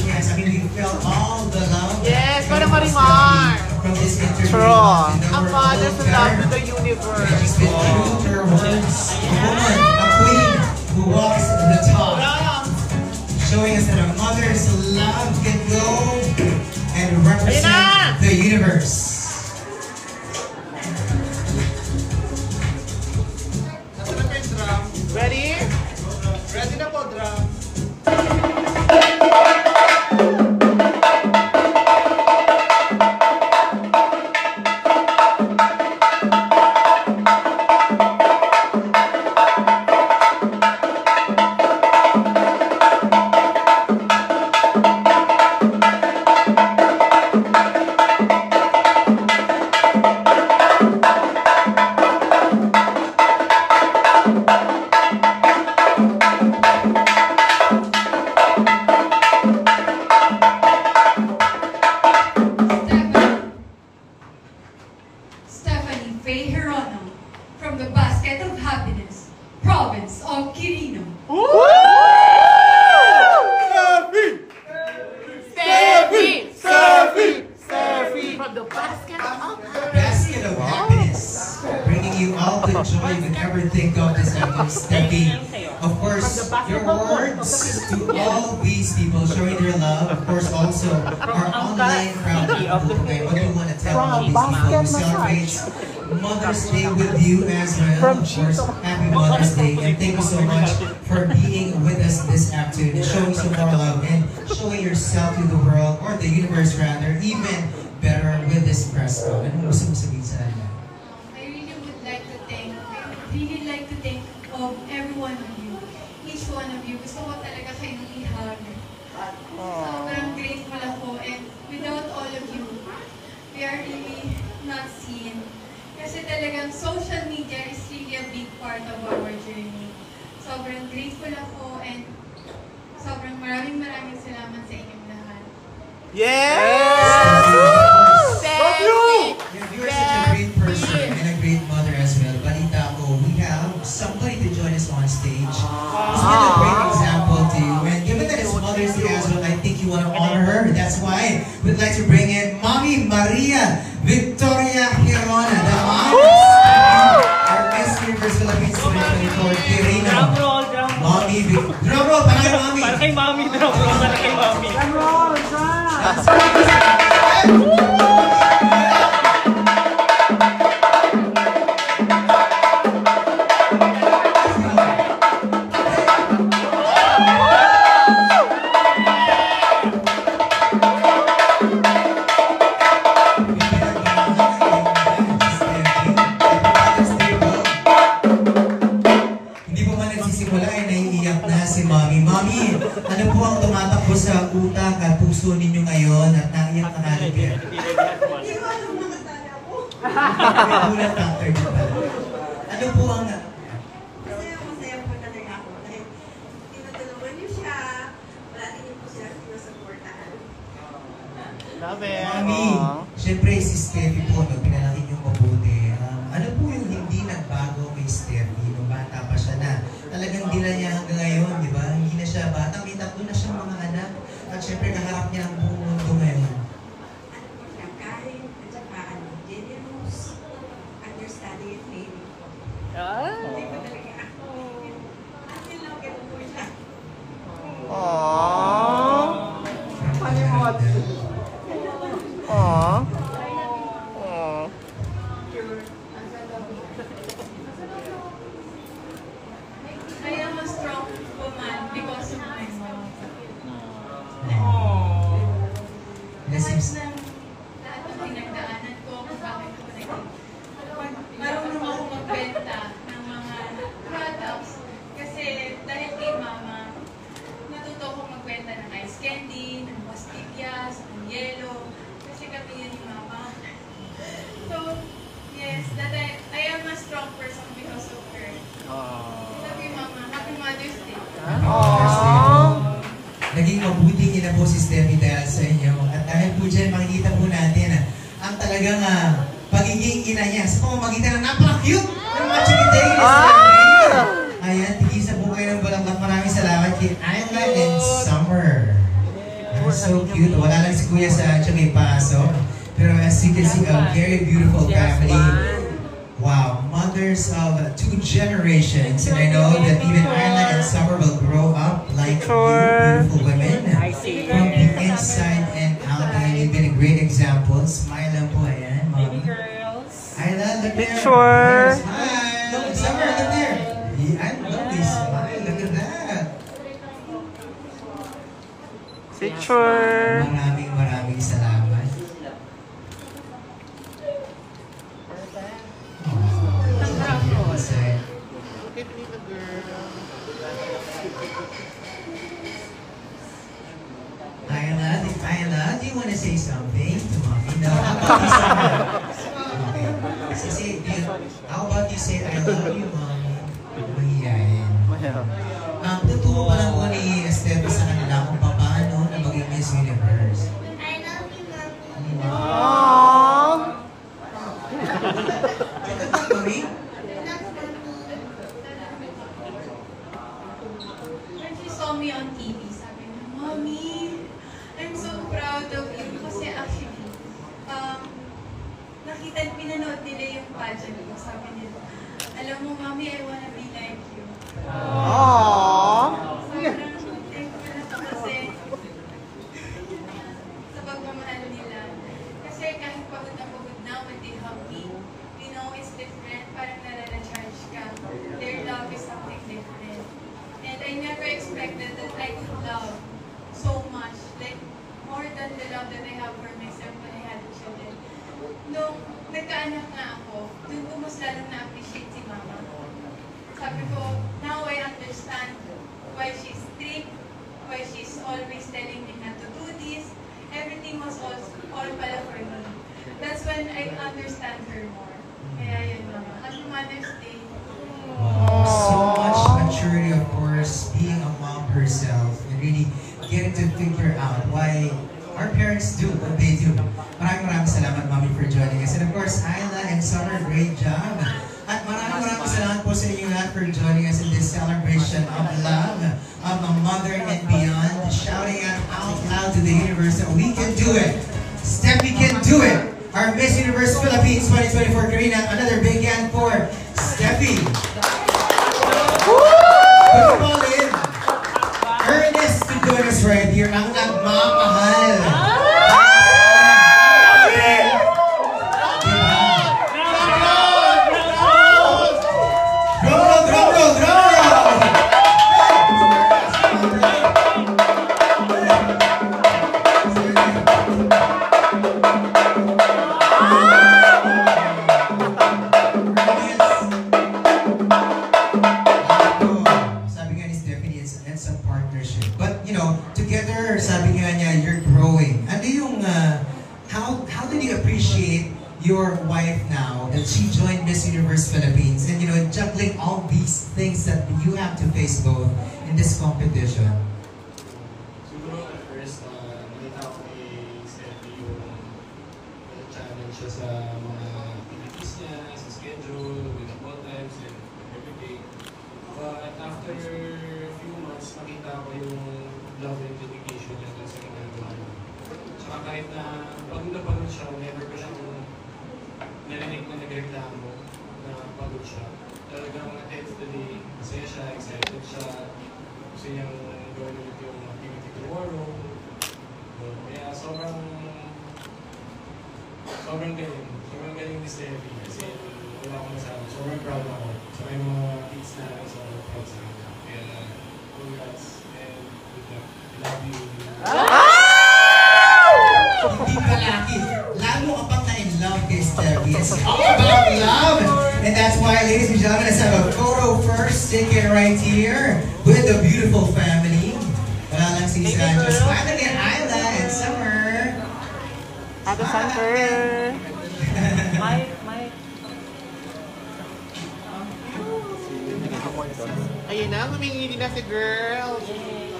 Yes, I mean, we felt all the love. Yes, para Marimar. From this interview. True. Ang mother's love to the universe. She's been true to her words. A woman, a queen who walks the talk. Showing us that a mother's love can go and represent the universe. Ready? Ready na po, drum. Stephanie Faye Hirano from the Basket of Happiness, province of Quirino. Steffi! From the basket of Basket of happiness, bringing you all the joy you could ever think of this afternoon, Steffi. Of course, your words to all these people showing their love. Of course, also our online crowd. Okay, what do you want to tell all these people who celebrate Mother's Day with you as well? Of course, happy Mother's Day, and thank you so much for being with us this afternoon, showing some more love and showing yourself to the world, or the universe rather, even better with this press con. Ano gusto mo sabihin sa kanila? I really like to thank every one of you. Each one of you. Gusto ko talaga kayong ihag. Sobrang grateful ako, and without all of you, we are really not seen. Kasi talagang social media is really a big part of our journey. Sobrang grateful ako, and sobrang maraming salamat sa inyong lahat. Yes! Love you! You're such a great person and a great mother as well. Balita ko, we have somebody to join us on stage. Who's been a great example to you. And given that it's Mother's Day as well, I think you want to honor her. That's why we'd like to bring in Mommy Maria Victoria Hirona, the mom our Miss Universe Philippines 2024 Quirino. Mommy Victoria. Drum roll, para kay Mommy. Para kay Mommy, drum roll, para kay Mommy. Drum roll, drum! Mommy, ano po ang tumatakbo sa utak at puso ninyo ngayon at naiyak na kalagyan? Hindi ko alam na kasali ako. Ulat factor niyo pala. Ano po ang... Masaya po talaga ako. Dahil tinutulungan niyo siya. Palagi niyo po siya sinusuportahan. Love it! Mommy, syempre si Steffi po, no, pinalaki niyo mabuti. Ano po yung hindi nagbago kay Steffi? No, bata pa siya na. Talagang dila niya hanggang ngayon, di ba? Hindi na siya bata, may tatlo na siyang mga anak. At syempre, kaharap niya ang buong mundo ngayon. Ano po siya? Kind, at saka generous, understanding and caring. Hindi ko talaga ako. At yun lang, ganun po siya. Aww! Ano yung mga... Aww! I am a strong woman because of my mom. Lahat ng pinagdaanan ko, kung bakit ako naging marunong ako magbenta ng mga products. Kasi dahil kay mama, natuto ako magbenta ng ice candy, ng pastillas, ng yelo. Kasi kami yan ni mama. So, yes, that I am a strong person because of her. Love you, Mama. Happy Mother's Day. Naging mabuting ina po si Steffi dahil sa inyo. At dahil po dyan, makikita po natin ang talagang magiging ina niya sa pamamagitan ng napaka-cute ng mga chikiting ni Ayan, tigisa po kayo ng balaklak. Maraming salamat kay Ayla and Summer. So cute. Wala lang si Kuya sa may pasok. Pero as you can see, a very beautiful family. Wow, mothers of 2 generations. And I know that even Ayla and Summer will grow up like beautiful women. From the inside and out. And you've been a great example. Smile lang po, ayan. Baby girls. Ayla, look there. Smile. Summer, look there. I love this smile. Look at that. Picture. Maraming salamat. Ayla, do you want to say something to Mommy? No. Okay. How about you say, I love you, Mommy? Mahihayin. Totoo pa lang po ni Steph sa kanila kung paano na maging Miss Universe. I love you, Mommy. Aww. Mommy? When she saw me on TV, sabi niya, Mommy, I'm so proud of you. Kasi actually, pinanood nila yung pageant ko. Sabi nila, alam mo, Mommy, I wanna be like you. Aww. Sobrang thankful ako kasi sa pagmamahal nila. Kasi kahit pagod na when they hug me, you know, it's different. Parang nare-recharge ka. Their love is something different. And I never expected that I could love so much. Like, more than the love that I have for myself when I had children. Nung nagkaanak na ako, dun ko mas lalong na-appreciate si Mama. Sabi ko, now I understand why she's strict, why she's always telling me not to do this. Everything was all pala for me. That's when I understand her more. Kaya yun, Mama. Happy Mother's Day. So much maturity, of course, being a mom herself, and really getting to figure out why our parents do what they do. Maraming salamat, Mommy, for joining us. And of course, Ayla and Summer, great job. At maraming salamat po sa inyo lahat for joining us in this celebration of love, of a mother and beyond, shouting out loud to the universe that we can do it. Steffi can do it. Our Miss Universe Philippines 2024 Karina, another big hand for Steffi. Good morning. Ernest to join us right here. Ang nagmamahal. Your wife now, that she joined Miss Universe Philippines, and juggling all these things that you have to face both in this competition. Siguro at first, nakita ko kay Steffi yung challenge siya sa mga activities niya, sa schedule, with the call times, and everything. But after a few months, nakita ko yung love and dedication niya sa ginagawa niya. Tsaka kahit na pag napagod siya, never ko siyang narinig na nagreklamo na pagod siya. Talagang at the end of the day, masaya siya, excited siya. Gusto niyang gawin ulit yung activity tomorrow. Kaya sobrang galing. Sobrang galing ni Steffi kasi wala akong masabi. Sobrang proud ako. So may mga kids na sobrang proud sa akin. Kaya congrats and good luck. I love you. Hindi ka laki. Lalo ka pang na-in-love kay Steffi. It's all about love. And that's why, ladies and gentlemen, let's have a photo first taken right here with the beautiful family. Wala lang si Sancho. Smile again, Ayla and Summer. Ate Summer. Ayun na, humingili na si girl.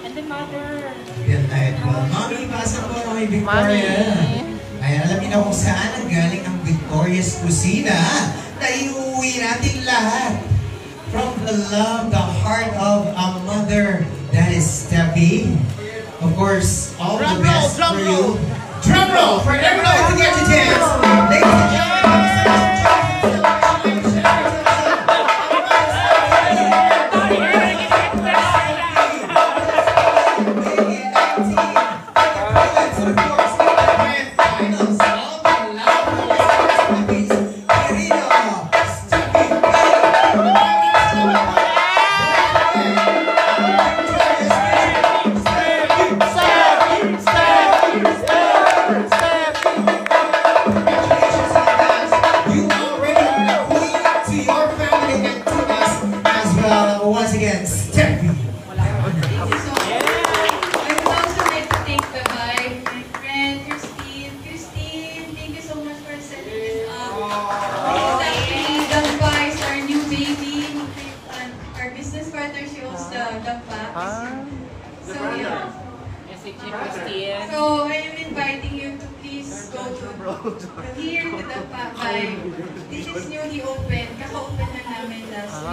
And the mother. Good night, well, Mommy, pasok po na may Victoria. Ay, alam niyo na kung saan ang galing ang Victoria's Kusina na iuwi natin lahat. From the love, the heart of a mother, that is Steffi. Of course, all the best for you. Drum roll for everybody to get to dance. Ladies and gentlemen, once again, Steffi. I would also like to thank Bye-Bye, my friend Christine. Christine, thank you so much for setting this up. Exactly, Dagpa is our new baby. Our business partner, she owns the Dagpa. So yeah. So I am inviting you to please go to here to Dagpa Vibe. This is newly open. Kaka-open na namin last week. So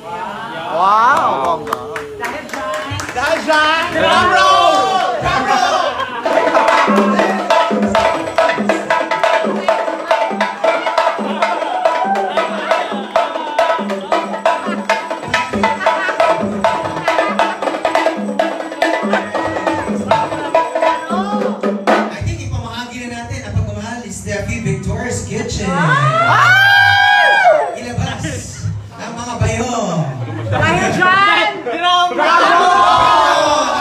yeah. Wow! Dahil dyan! Drum roll! Drum roll! I think ipamahagi na natin ang pagmamahal ni Steffi Victoria's Kitchen. Ilabas ang mga bayong. Dahil dyan! Drum roll!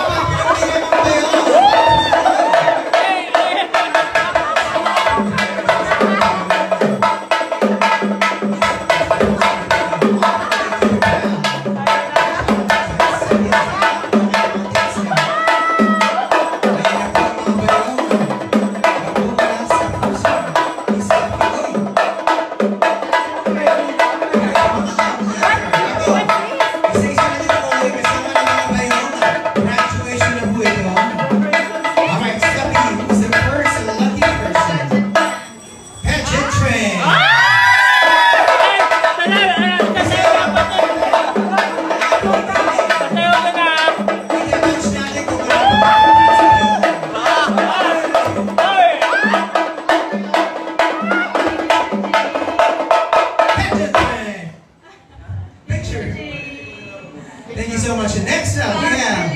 Thank you so much. And next up, we have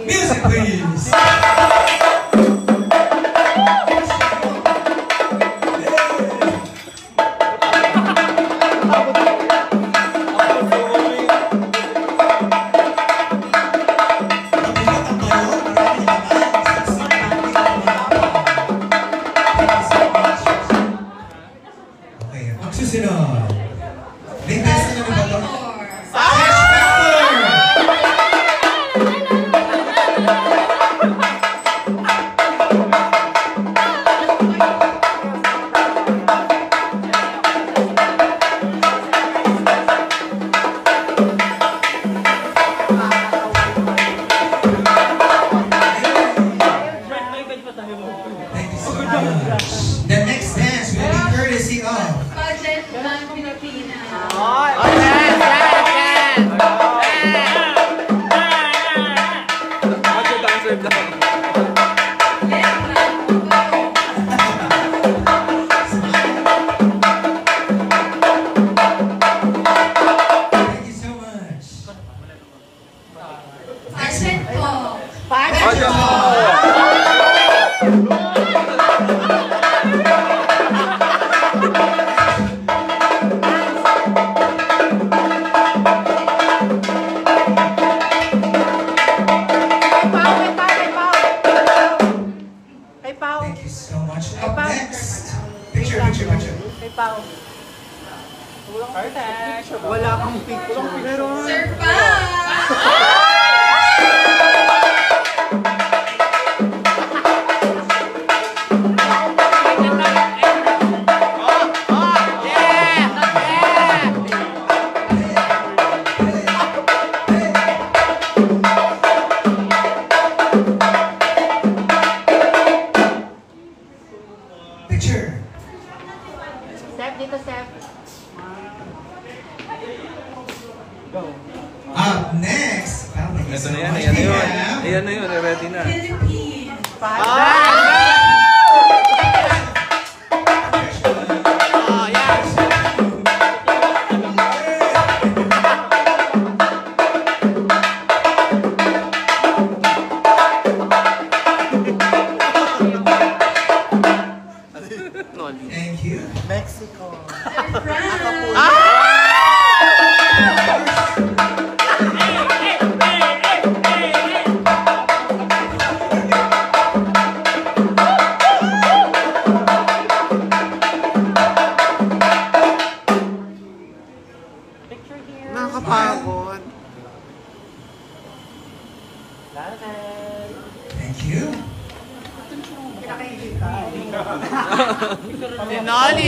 music, please. Okay, ang susunod. May best na naman ba ito? Thank you so much. The next dance will be courtesy of Pageant ng Pilipinas. Thank you so much. Pageant po. Thank you so much. Up next, picture. Wala kang picture. Sir Pa! Tito Steph. Up next, Ito na yan, ayan na yun. Ayan na yun, ready na. Philippines. Thank you. Mexico. Nakakapagod. Thank you. Tinali,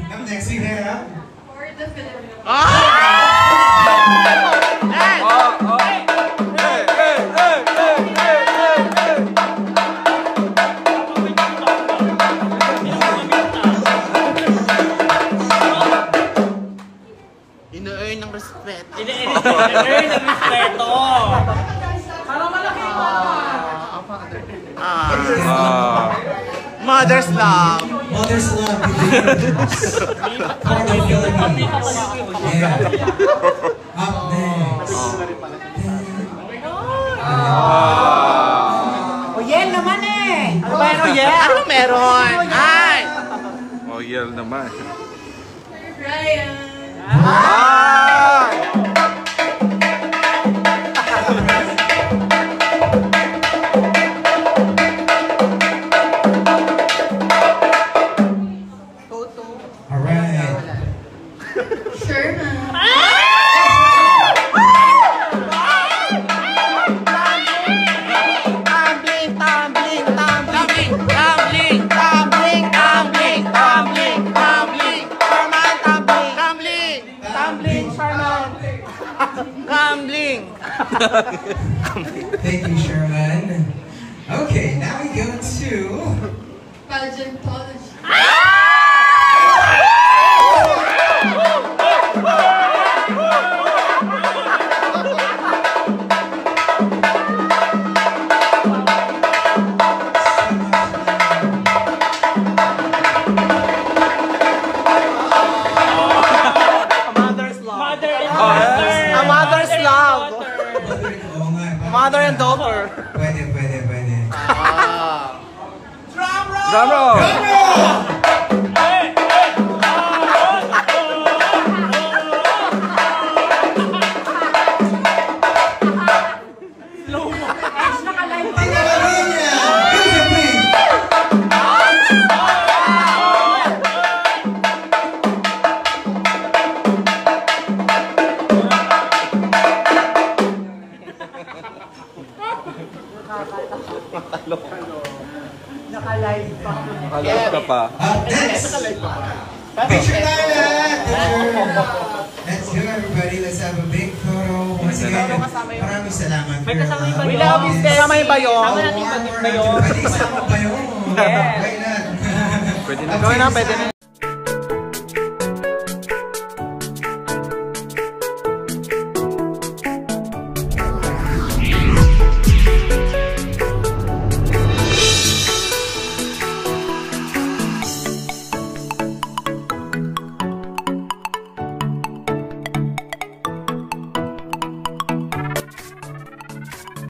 Up next, we have For the Philippines. Ina-earn ng respeto. Ina-earn ng respeto. Parang malaki Mother's love. Mother's Love for the Philippines. Yeah. Up next. O yel naman eh. Ano ba yan o yel? Ano meron? Ay! Oh, yell naman. Ryan. All right. Sherman. Gambling! Thank you, Sherman. Okay, now we go to Pageantology. A mother's love! Mother and daughter. Pwede. Drum roll! Naka-live pa. Naka-live ka pa. Next. Picture tayo lahat. Let's go everybody. Let's have a big photo. Once again, maraming salamat. May kasama yung bayo. We love you, Steph. Kasama yung bayo. Kasama natin yung bayo. Pwede isama pa yun. Yeah. Why not? Pwede na. Gawin na, pwede na.